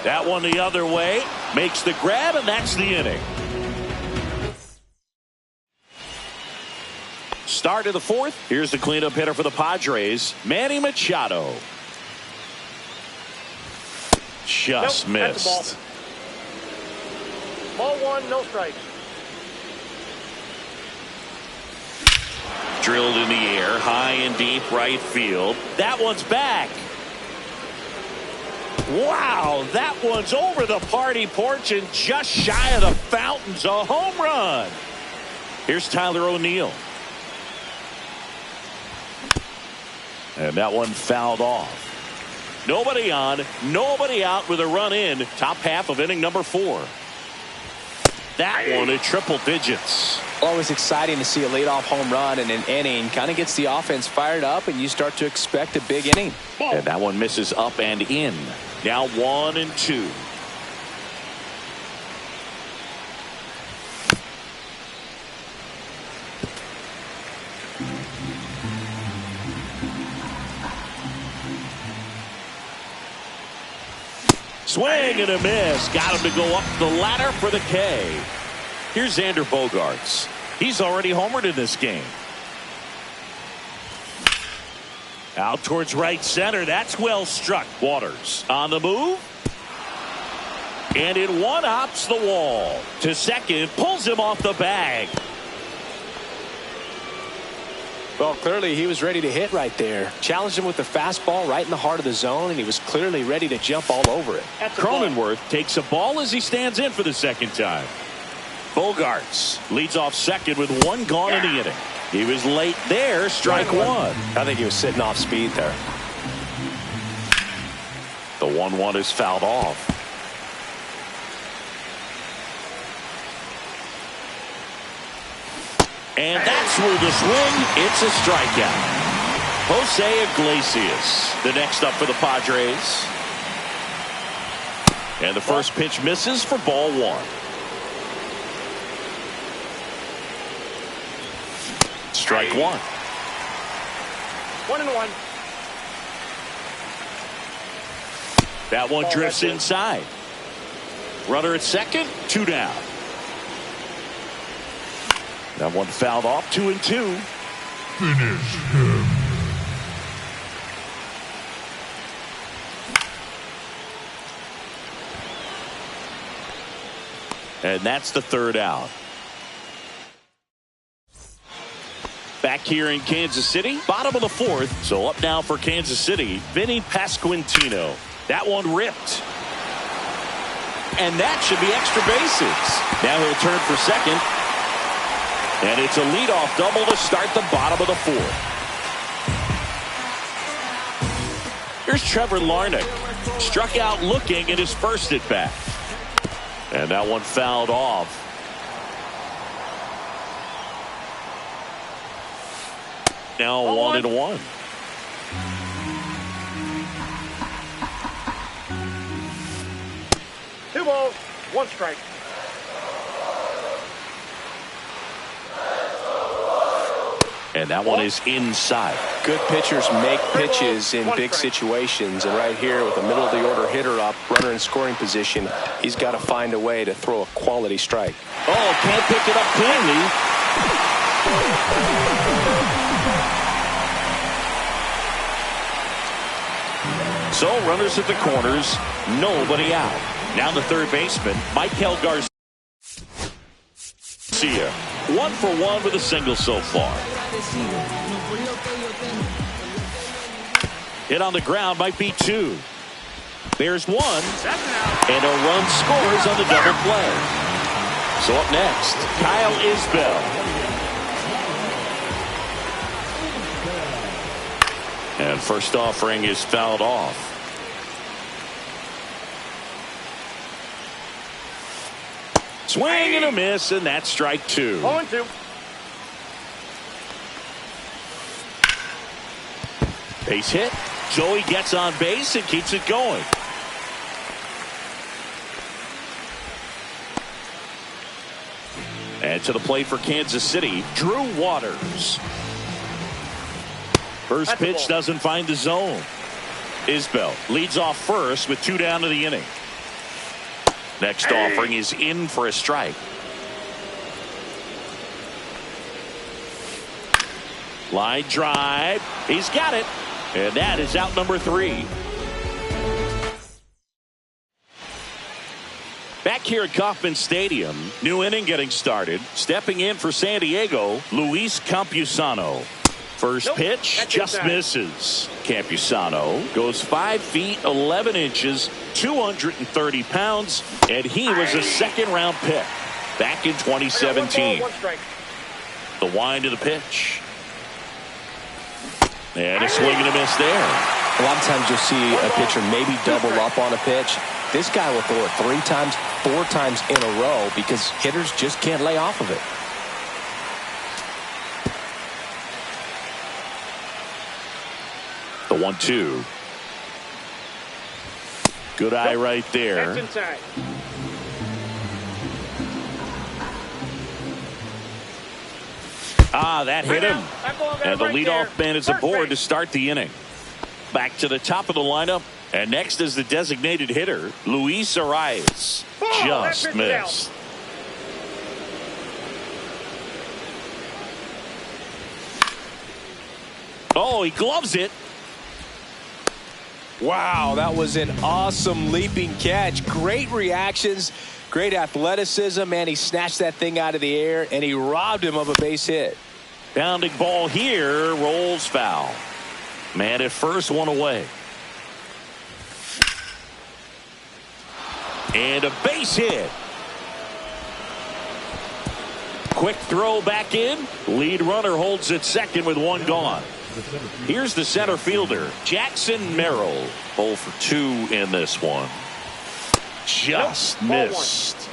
S1: That one the other way. Makes the grab, and that's the inning. Start of the fourth. Here's the cleanup hitter for the Padres, Manny Machado. Just missed.
S2: Ball one, no strikes.
S1: Drilled in the air, high and deep right field. That one's back. Wow, that one's over the party porch and just shy of the fountains. A home run. Here's Tyler O'Neill. And that one fouled off. Nobody on, nobody out with a run in. Top half of inning number 4. That one at triple digits.
S3: Always exciting to see a leadoff home run in an inning. Kind of gets the offense fired up, and you start to expect a big inning.
S1: And that one misses up and in. Now 1-2. Swing and a miss. Got him to go up the ladder for the K. Here's Xander Bogaerts. He's already homered in this game. Out towards right center. That's well struck. Waters on the move. And it one-hops the wall. To second. Pulls him off the bag.
S3: Well, clearly he was ready to hit right there. Challenged him with the fastball right in the heart of the zone, and he was clearly ready to jump all over it.
S1: Cronenworth takes a ball as he stands in for the second time. Bogaerts leads off second with one gone in the inning. He was late there, strike one.
S3: I think he was sitting off speed there.
S1: The 1-1 is fouled off. And that's where the swing. It's a strikeout. Jose Iglesias, the next up for the Padres. And the first pitch misses for ball one. Strike one.
S2: 1-1.
S1: That one drifts inside. Runner at second, 2 down. That one fouled off, 2-2.
S5: Finish him.
S1: And that's the third out. Back here in Kansas City, bottom of the fourth. So up now for Kansas City, Vinny Pasquantino. That one ripped. And that should be extra bases. Now he'll turn for second. And it's a leadoff double to start the bottom of the fourth. Here's Trevor Larnach. Struck out looking at his first at bat. And that one fouled off. Now 1-1.
S2: Two balls, one strike.
S1: And that one is inside.
S3: Good pitchers make pitches in big situations, and right here with a middle of the order hitter up, runner in scoring position, he's got to find a way to throw a quality strike.
S1: Oh, can't pick it up cleanly. So runners at the corners, nobody out. Now the third baseman, Michael Garcia. 1 for 1 with a single so far. Hit on the ground might be 2. There's 1. And a run scores on the double play. So up next, Kyle Isbell. And first offering is fouled off. Swing and a miss, and that's strike 2.
S2: 0-2.
S1: Base hit. Joey gets on base and keeps it going. And to the plate for Kansas City, Drew Waters. First pitch doesn't find the zone. Isbell leads off first with 2 down to the inning. Next offering is in for a strike. Line drive. He's got it. And that is out number 3. Back here at Kauffman Stadium, new inning getting started. Stepping in for San Diego, Luis Campusano. First pitch just misses. Campusano goes 5 feet 11 inches, 230 pounds, and he was a second-round pick back in 2017. The wind of the pitch. And a swing and a miss there.
S3: A lot of times you'll see a pitcher maybe double up on a pitch. This guy will throw it 3 times, 4 times in a row because hitters just can't lay off of it.
S1: The 1-2. Good eye right there.
S2: That's inside.
S1: That hit him. And the leadoff man is aboard to start the inning. Back to the top of the lineup. And next is the designated hitter, Luis Arias. Just missed. Oh, he gloves it.
S3: Wow, that was an awesome leaping catch. Great reactions, great athleticism, and he snatched that thing out of the air, and he robbed him of a base hit.
S1: Bounding ball here, rolls foul. Man at first, 1 away. And a base hit. Quick throw back in. Lead runner holds at second with 1 gone. Here's the center fielder, Jackson Merrill. 0 for 2 in this one. Just missed.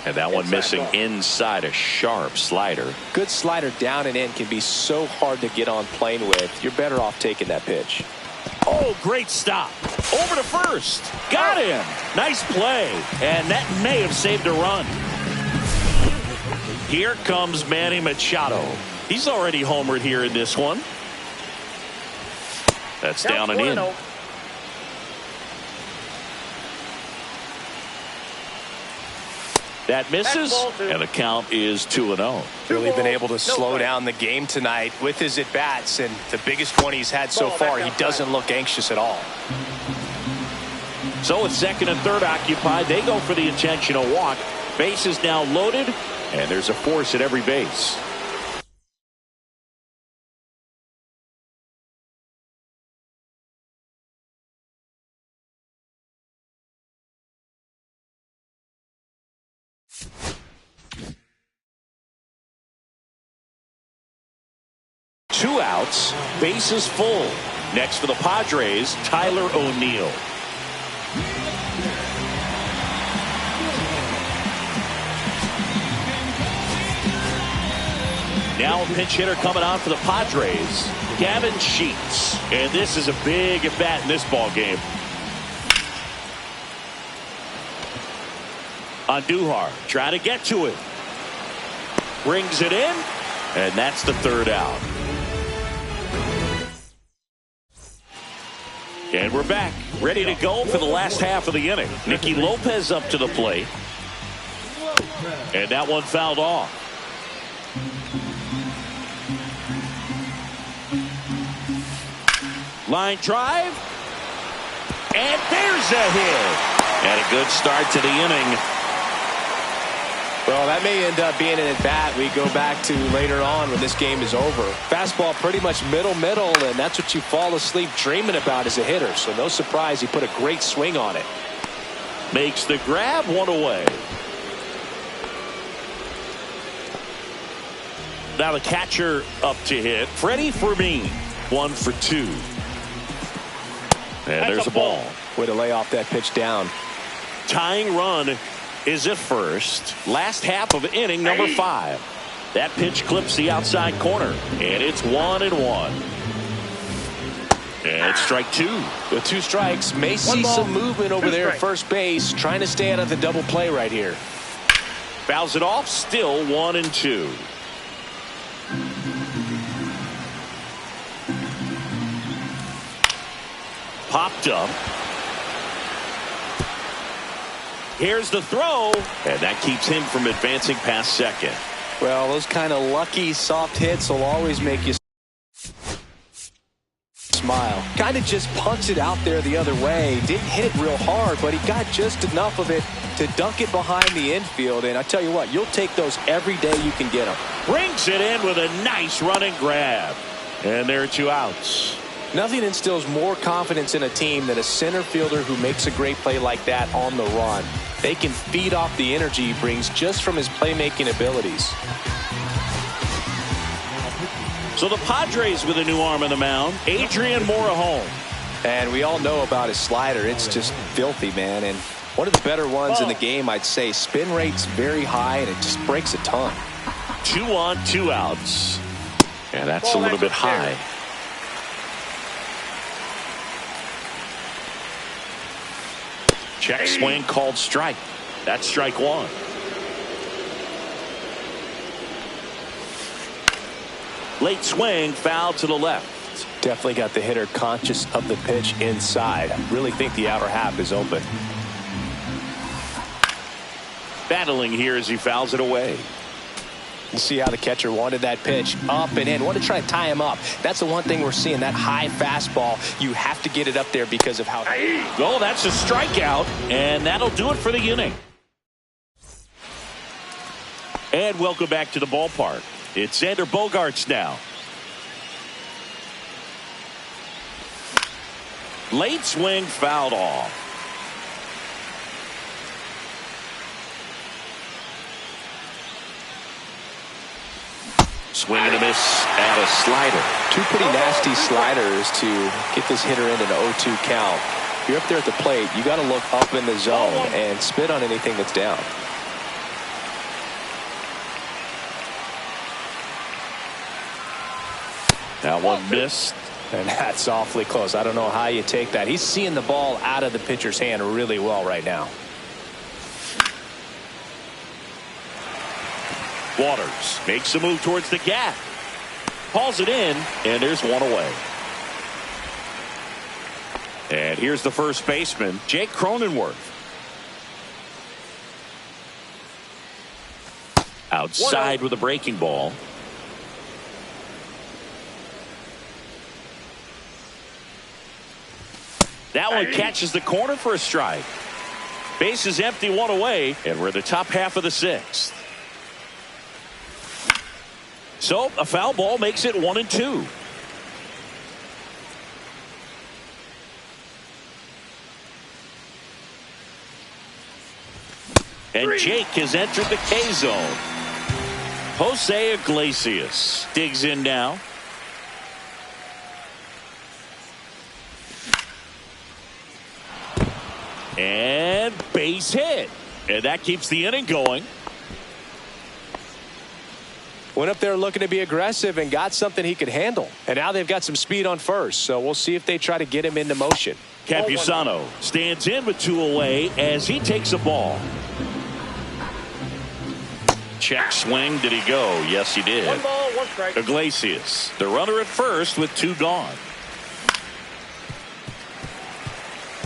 S1: And that one missing inside, a sharp slider.
S3: Good slider down and in can be so hard to get on plane with. You're better off taking that pitch.
S1: Oh, great stop. Over to first. Got him. Nice play. And that may have saved a run. Here comes Manny Machado. He's already homered here in this one. That's down and in. That misses, and the count is 2-0.
S3: Really been able to slow down the game tonight with his at-bats, and the biggest one he's had so far, he doesn't look anxious at all.
S1: So with second and third occupied, they go for the intentional walk. Base is now loaded, and there's a force at every base. Two outs, bases full. Next for the Padres, Tyler O'Neill. Now a pinch hitter coming on for the Padres, Gavin Sheets. And this is a big at-bat in this ball game. Andujar trying to get to it. Brings it in, and that's the third out. And we're back, ready to go for the last half of the inning. Nicky Lopez up to the plate. And that one fouled off. Line drive. And there's a hit. And a good start to the inning.
S3: Well, that may end up being an at-bat we go back to later on when this game is over. Fastball pretty much middle, and that's what you fall asleep dreaming about as a hitter. So no surprise he put a great swing on it.
S1: Makes the grab, one away. Now the catcher up to hit. Freddie Fermin, 1 for 2. And there's a ball.
S3: Way to lay off that pitch down.
S1: Tying run is at first. Last half of inning number 5. That pitch clips the outside corner. And it's 1-1. And it's strike 2.
S3: With 2 strikes, may see some movement over there at first base. Trying to stay out of the double play right here.
S1: Fouls it off. Still 1-2. Popped up. Here's the throw, and that keeps him from advancing past second.
S3: Well, those kind of lucky soft hits will always make you smile. Kind of just punts it out there the other way. Didn't hit it real hard, but he got just enough of it to dunk it behind the infield. And I tell you what, you'll take those every day you can get them.
S1: Brings it in with a nice running grab. And there are 2 outs.
S3: Nothing instills more confidence in a team than a center fielder who makes a great play like that on the run. They can feed off the energy he brings just from his playmaking abilities.
S1: So the Padres with a new arm on the mound, Adrian Morejon.
S3: And we all know about his slider. It's just filthy, man. And one of the better ones in the game, I'd say. Spin rate's very high, and it just breaks a ton.
S1: 2 on, 2 outs. And that's a little bit high. Check swing called strike. That's strike 1. Late swing, foul to the left.
S3: Definitely got the hitter conscious of the pitch inside. I really think the outer half is open.
S1: Battling here as he fouls it away.
S3: You see how the catcher wanted that pitch up and in. Want to try to tie him up. That's the one thing we're seeing, that high fastball. You have to get it up there because of how.
S1: Oh, that's a strikeout, and that'll do it for the inning. And welcome back to the ballpark. It's Xander Bogaerts now. Late swing fouled off. Swing and a miss at a slider.
S3: 2 pretty nasty sliders to get this hitter in an 0-2 count. If you're up there at the plate, you got to look up in the zone and spit on anything that's down.
S1: That one missed.
S3: And that's awfully close. I don't know how you take that. He's seeing the ball out of the pitcher's hand really well right now.
S1: Waters makes a move towards the gap. Hauls it in, and there's one away. And here's the first baseman, Jake Cronenworth. Outside with a breaking ball. That one catches the corner for a strike. Base is empty, one away, and we're in the top half of the 6th. So a foul ball makes it 1-2. And Jake has entered the K zone. Jose Iglesias digs in now. And base hit. And that keeps the inning going.
S3: Went up there looking to be aggressive and got something he could handle. And now they've got some speed on first. So we'll see if they try to get him into motion.
S1: Campusano stands in with 2 away as he takes a ball. Check swing. Did he go? Yes, he did.
S2: 1 ball, 1 strike.
S1: Iglesias, the runner at first with 2 gone.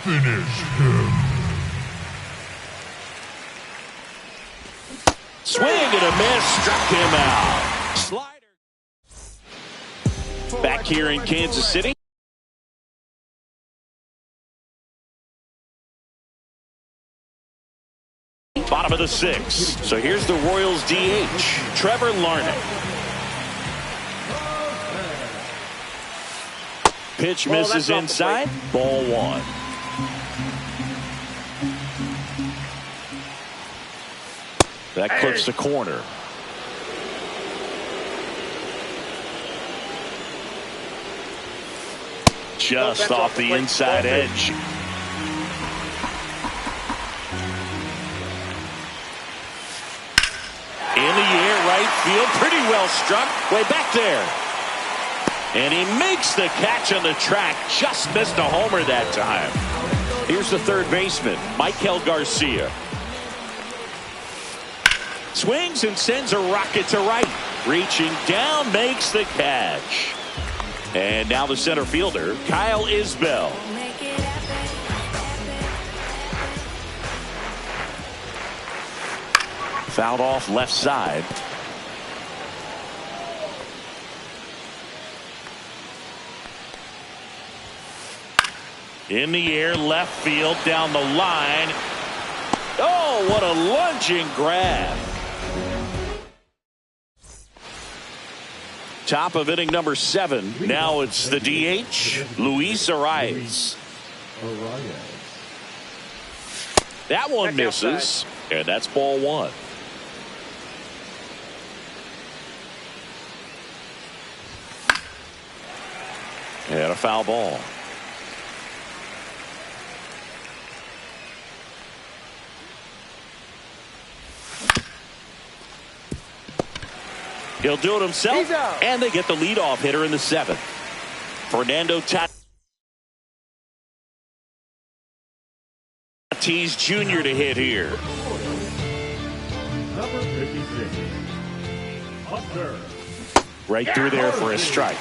S5: Finish him.
S1: Swing and a miss. Struck him out. Slider. Back here in Kansas City. Bottom of the 6th. So here's the Royals DH, Trevor Larnach. Pitch misses inside. Ball 1. That clips the corner. Just off the inside edge. In the air, right field, pretty well struck, way back there. And he makes the catch on the track, just missed a homer that time. Here's the third baseman, Maikel Garcia. Swings and sends a rocket to right. Reaching down, makes the catch. And now the center fielder, Kyle Isbell. Fouled off left side. In the air, left field, down the line. Oh, what a lunging grab. Top of inning number 7. Now it's the DH, Luis Arias. That one misses, and that's ball 1. And a foul ball. He'll do it himself, and they get the leadoff hitter in the 7th. Fernando Tatis Jr. to hit here.
S5: Number 56. Hunter.
S1: Right through there for a strike.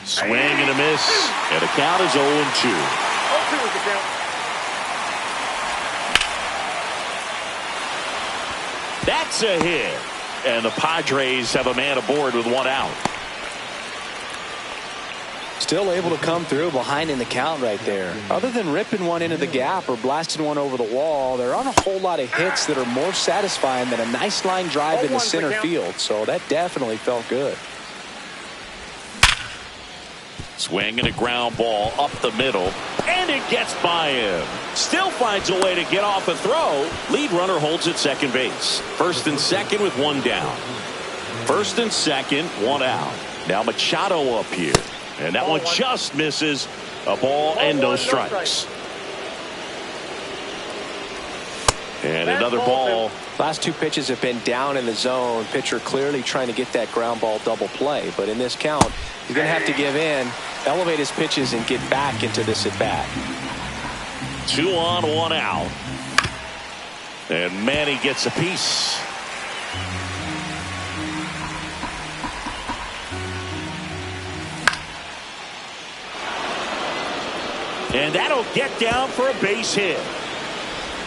S1: Swing and a miss, and the count is 0-2.
S2: 0-2 is the count.
S1: That's a hit, and the Padres have a man aboard with 1 out.
S3: Still able to come through behind in the count right there. Other than ripping one into the gap or blasting one over the wall, there aren't a whole lot of hits that are more satisfying than a nice line drive in the center field. So that definitely felt good.
S1: Swing and a ground ball up the middle, and it gets by him. Still finds a way to get off a throw. Lead runner holds at second base. First and second with 1 down. First and second, 1 out. Now Machado up here, and that one just misses. A ball and no strikes. And another ball.
S3: Last 2 pitches have been down in the zone. Pitcher clearly trying to get that ground ball double play. But in this count, he's going to have to give in, elevate his pitches, and get back into this at bat.
S1: 2 on, 1 out. And Manny gets a piece. And that'll get down for a base hit.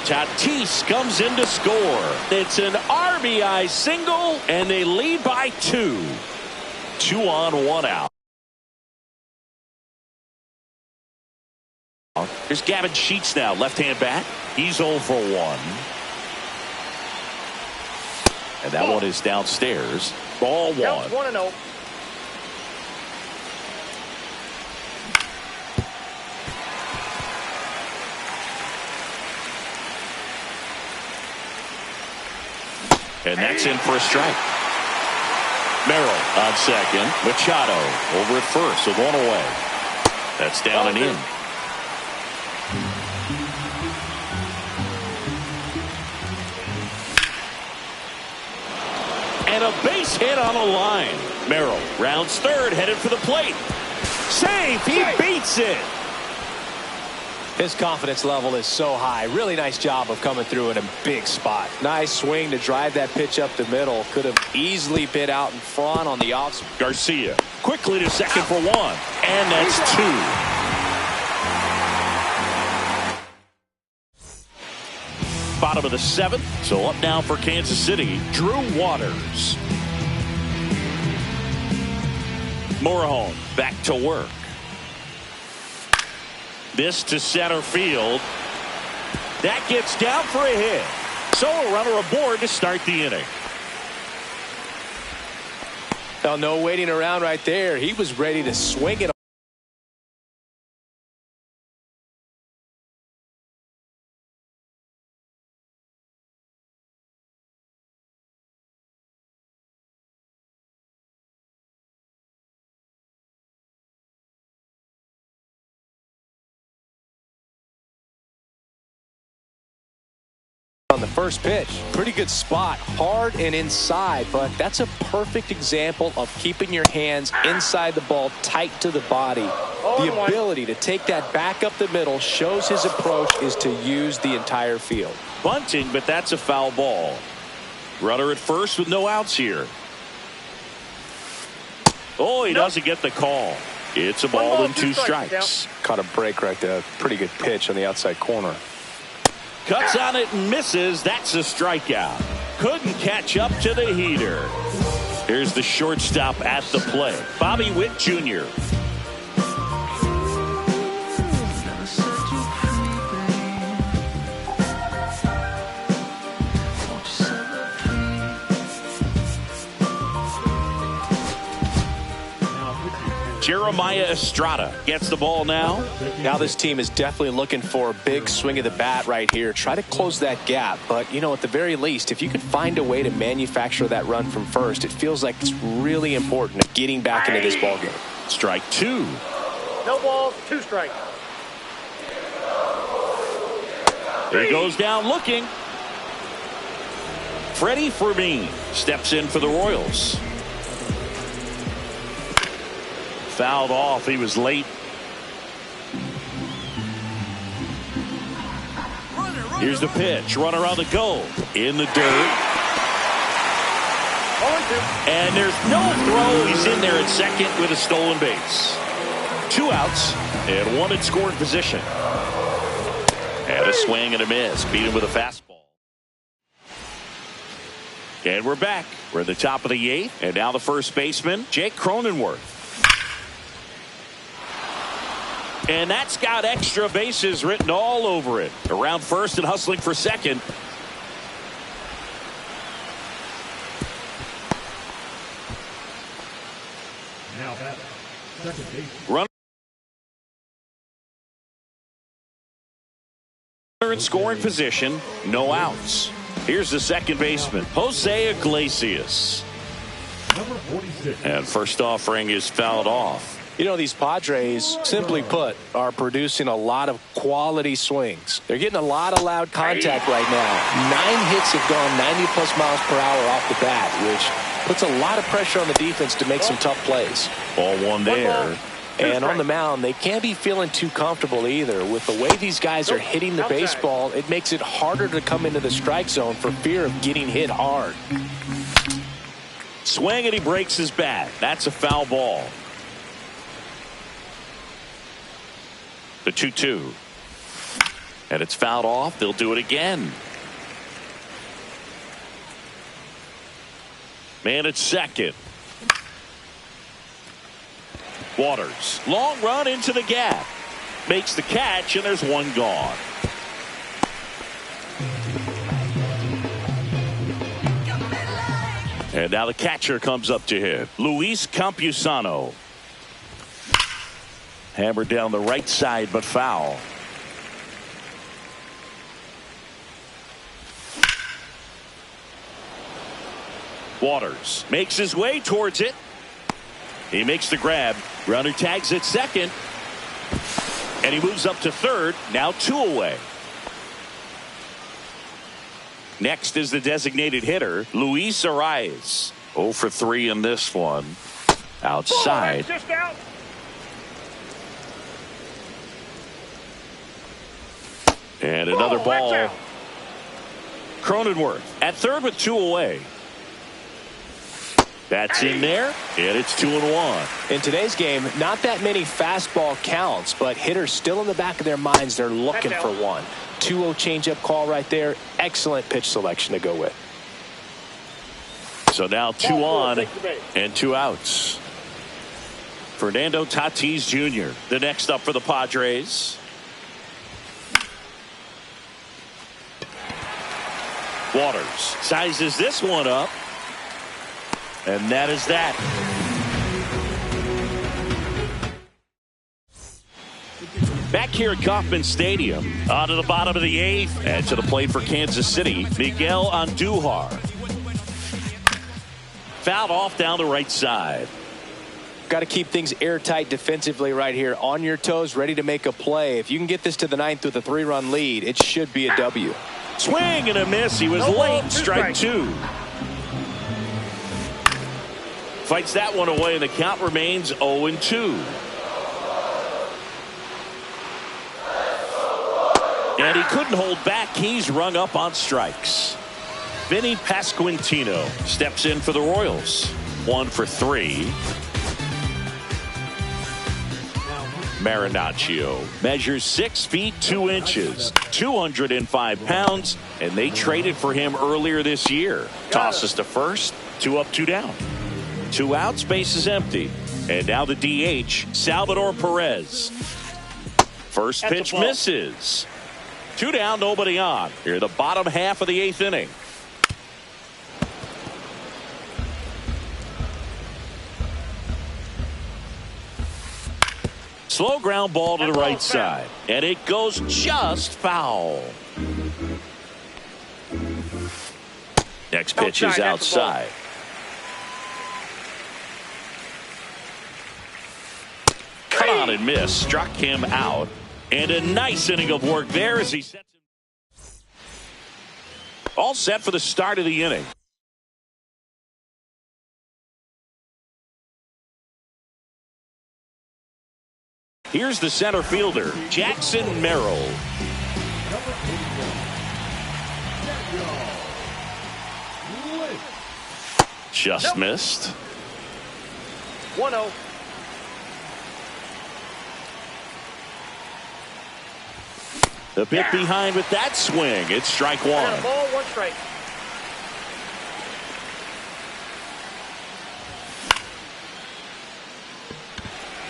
S1: Tatis comes in to score. It's an RBI single, and they lead by 2. 2 on, 1 out. Here's Gavin Sheets now, left-hand bat. He's 0 for 1. And that one is downstairs. Ball 1.
S2: Counts 1-0.
S1: And that's in for a strike. Merrill on second. Machado over at first with 1 away. That's down and in. And a base hit on a line. Merrill rounds third, headed for the plate. Safe. He beats it.
S3: His confidence level is so high. Really nice job of coming through in a big spot. Nice swing to drive that pitch up the middle. Could have easily been out in front on the off.
S1: Garcia quickly to second for 1. And that's 2. bottom of the 7th. So up now for Kansas City, Drew Waters. Morejon back to work. This to center field. That gets down for a hit. So a runner aboard to start the inning.
S3: Well, no waiting around right there. He was ready to swing it. On the first pitch. Pretty good spot, hard and inside, but that's a perfect example of keeping your hands inside the ball, tight to the body. The ability to take that back up the middle shows his approach is to use the entire field.
S1: Bunting, but that's a foul ball. Runner at first with no outs here. Oh, he doesn't get the call. It's a ball and 2 strikes.
S3: Caught a break right there. Pretty good pitch on the outside corner.
S1: Cuts on it and misses. That's a strikeout. Couldn't catch up to the heater. Here's the shortstop at the plate, Bobby Witt Jr. Jeremiah Estrada gets the ball now.
S3: Now this team is definitely looking for a big swing of the bat right here. Try to close that gap. But, you know, at the very least, if you can find a way to manufacture that run from first, it feels like it's really important getting back into this ballgame.
S1: Strike 2.
S2: No balls, 2 strikes.
S1: He goes down looking. Freddie Fermin steps in for the Royals. Fouled off. He was late. Here's the pitch. Runner on the go. In the dirt. And there's no throw. He's in there at second with a stolen base. 2 outs and 1 in scoring position. And a swing and a miss. Beat him with a fastball. And we're back. We're at the top of the 8th. And now the first baseman, Jake Cronenworth. And that's got extra bases written all over it. Around first and hustling for second.
S5: Now batter, second base.
S1: Runner in scoring position. No outs. Here's the second baseman, Jose Iglesias.
S5: Number 46.
S1: And first offering is fouled off.
S3: You know, these Padres, simply put, are producing a lot of quality swings. They're getting a lot of loud contact right now. 9 hits have gone 90+ miles per hour off the bat, which puts a lot of pressure on the defense to make some tough plays.
S1: Ball 1 there.
S3: And on the mound, they can't be feeling too comfortable either. With the way these guys are hitting the baseball, it makes it harder to come into the strike zone for fear of getting hit hard.
S1: Swing and he breaks his bat. That's a foul ball. The 2-2. And it's fouled off. They'll do it again. Man at second. Waters. Long run into the gap. Makes the catch, and there's 1 gone. And now the catcher comes up to hit. Luis Campusano. Hammered down the right side, but foul. Waters makes his way towards it. He makes the grab. Runner tags at second. And he moves up to third. Now 2 away. Next is the designated hitter, Luis Arraez. 0 for 3 in this one. Outside.
S2: Just out.
S1: And another ball. Cronenworth at third with 2 away. That's in there, and it's 2-1.
S3: In today's game, not that many fastball counts, but hitters still in the back of their minds, they're looking for one. 2-0 changeup call right there. Excellent pitch selection to go with.
S1: So now 2 on and 2 outs. Fernando Tatis Jr., the next up for the Padres. Waters sizes this one up. And that is that. Back here at Kauffman Stadium, on to the bottom of the 8th, and to the plate for Kansas City, Miguel Andujar. Fouled off down the right side.
S3: Got to keep things airtight defensively right here. On your toes, ready to make a play. If you can get this to the 9th with a 3-run lead, it should be a W.
S1: Swing and a miss. He was late. Strike 2. Fights that one away, and the count remains 0-2. And he couldn't hold back. He's rung up on strikes. Vinny Pasquantino steps in for the Royals. 1 for 3. Marinaccio measures 6 feet 2 inches, 205 pounds, and they traded for him earlier this year. Tosses to first, 2 up, 2 down. 2 outs, base is empty. And now the DH, Salvador Perez. First pitch misses. 2 down, nobody on. Here, the bottom half of the 8th inning. Slow ground ball to the right side. And it goes just foul. Next pitch is outside. Cut on and miss. Struck him out. And a nice inning of work there as he sets him. All set for the start of the inning. Here's the center fielder, Jackson Merrill. Just missed.
S2: 1-0.
S1: The bit behind with that swing. It's strike 1.
S2: Ball, 1 strike.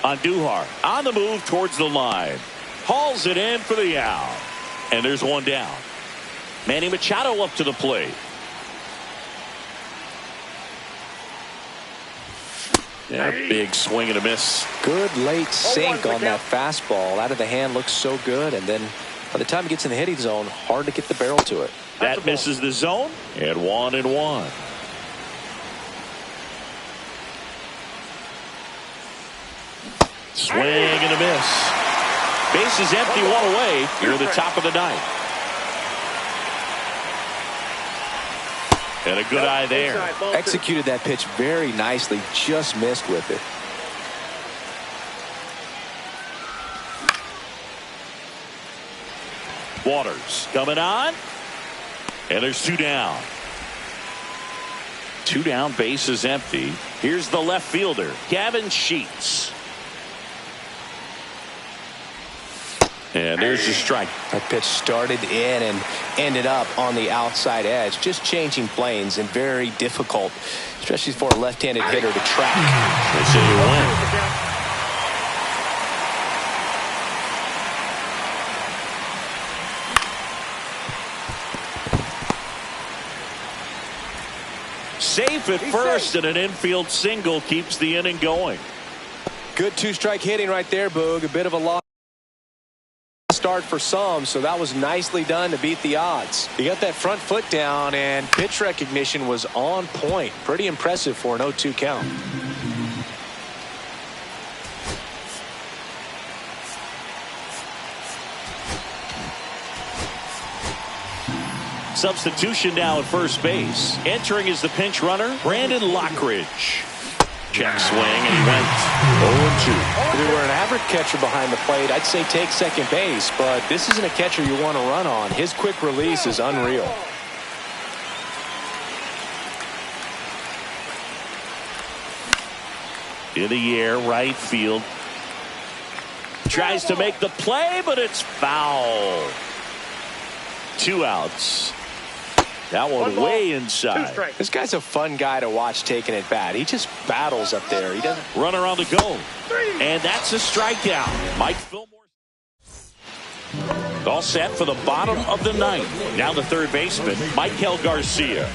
S1: Andujar on the move towards the line. Hauls it in for the out. And there's 1 down. Manny Machado up to the plate. Yeah, big swing and a miss.
S3: Good late sink on that fastball. Out of the hand, looks so good. And then by the time it gets in the hitting zone, hard to get the barrel to it.
S1: That misses the zone. And 1-1. Swing and a miss. Base is empty, 1 away. Near the top of the 9th. And a good eye there.
S3: Executed that pitch very nicely. Just missed with it.
S1: Waters coming on. And there's 2 down. 2 down, base is empty. Here's the left fielder, Gavin Sheets. And there's the strike.
S3: That pitch started in and ended up on the outside edge. Just changing planes and very difficult, especially for a left-handed hitter to track.
S1: They say you win. Safe at first, and an infield single keeps the inning going.
S3: Good 2-strike hitting right there, Boog. A bit of a loss start for some, so that was nicely done to beat the odds. He got that front foot down, and pitch recognition was on point. Pretty impressive for an 0-2 count.
S1: Substitution now at first base. Entering is the pinch runner, Brandon Lockridge. Check swing, and he went 0-2.
S3: If you were an average catcher behind the plate, I'd say take second base, but this isn't a catcher you want to run on. His quick release is unreal.
S1: In the air, right field. Tries to make the play, but it's foul. 2 outs. That one way inside.
S3: This guy's a fun guy to watch taking at bat. He just battles up there. He doesn't.
S1: Runner on the go. And that's a strikeout. Mike Fillmore. All set for the bottom of the 9th. Now the third baseman, Maikel Garcia.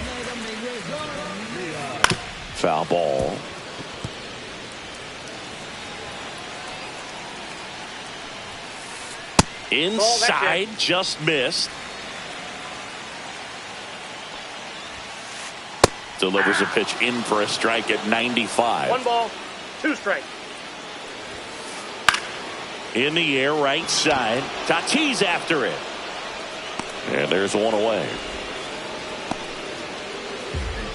S1: Foul ball. Inside, just missed. Delivers a pitch in for a strike at 95.
S2: 1 ball, 2 strikes.
S1: In the air, right side. Tatis after it. And there's one away.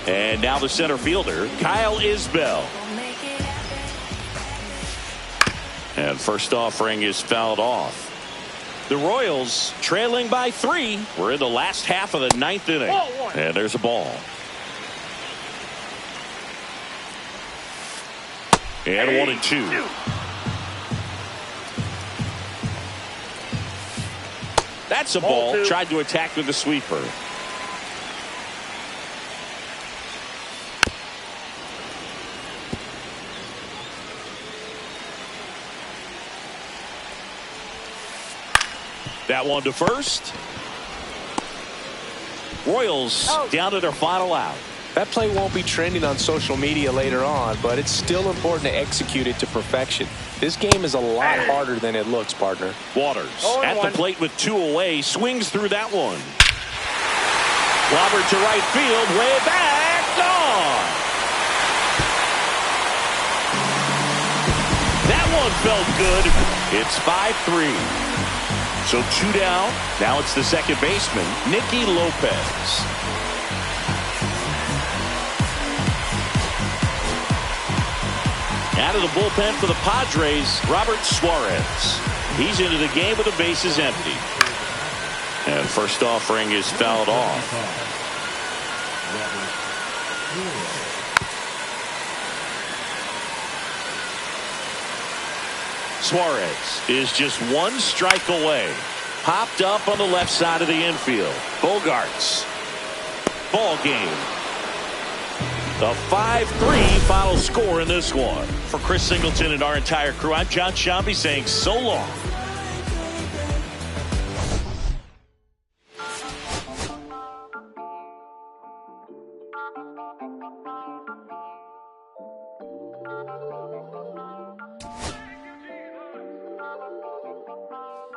S1: And now the center fielder, Kyle Isbell. And first offering is fouled off. The Royals trailing by 3. We're in the last half of the 9th inning. And there's a ball. And 1-2. That's a ball. Tried to attack with the sweeper. That one to first. Royals down to their final out.
S3: That play won't be trending on social media later on, but it's still important to execute it to perfection. This game is a lot harder than it looks, partner.
S1: Waters at the plate with 2 away. Swings through that one. Robert to right field. Way back. Gone. That one felt good. It's 5-3. So 2 down. Now it's the second baseman, Nicky Lopez. Out of the bullpen for the Padres, Robert Suarez. He's into the game with the bases empty. And first offering is fouled off. Suarez is just 1 strike away. Popped up on the left side of the infield. Bogarts. Ball game. The 5-3 final score in this one. For Chris Singleton and our entire crew, I'm John Shambi saying so long.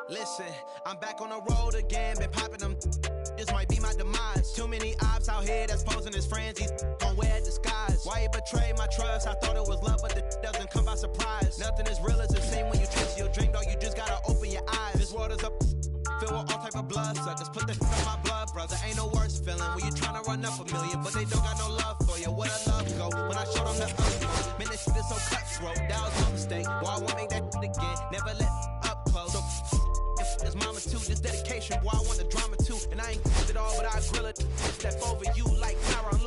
S6: Listen, I'm back on the road again, been popping them. This might be my demise. Too many ops out here that's posing as friends. He's gon' wear disguise. Why you betray my trust? I thought it was love, but the doesn't come by surprise. Nothing is real as it seems when you chase your dream, dog. You just gotta open your eyes. This world is up, filled with all type of blood suckers. Put the on my blood, brother. Ain't no worse feeling when you tryna run up a million, but they don't got no love for you. Where the love go? When I showed them the up, man, this shit is so cutthroat. That was my mistake. Boy, I won't make that again. Never let up close. So, it's mama too, this dedication, boy, I want the drama too. And I ain't it all, but I grill it. Step over you like Tyron.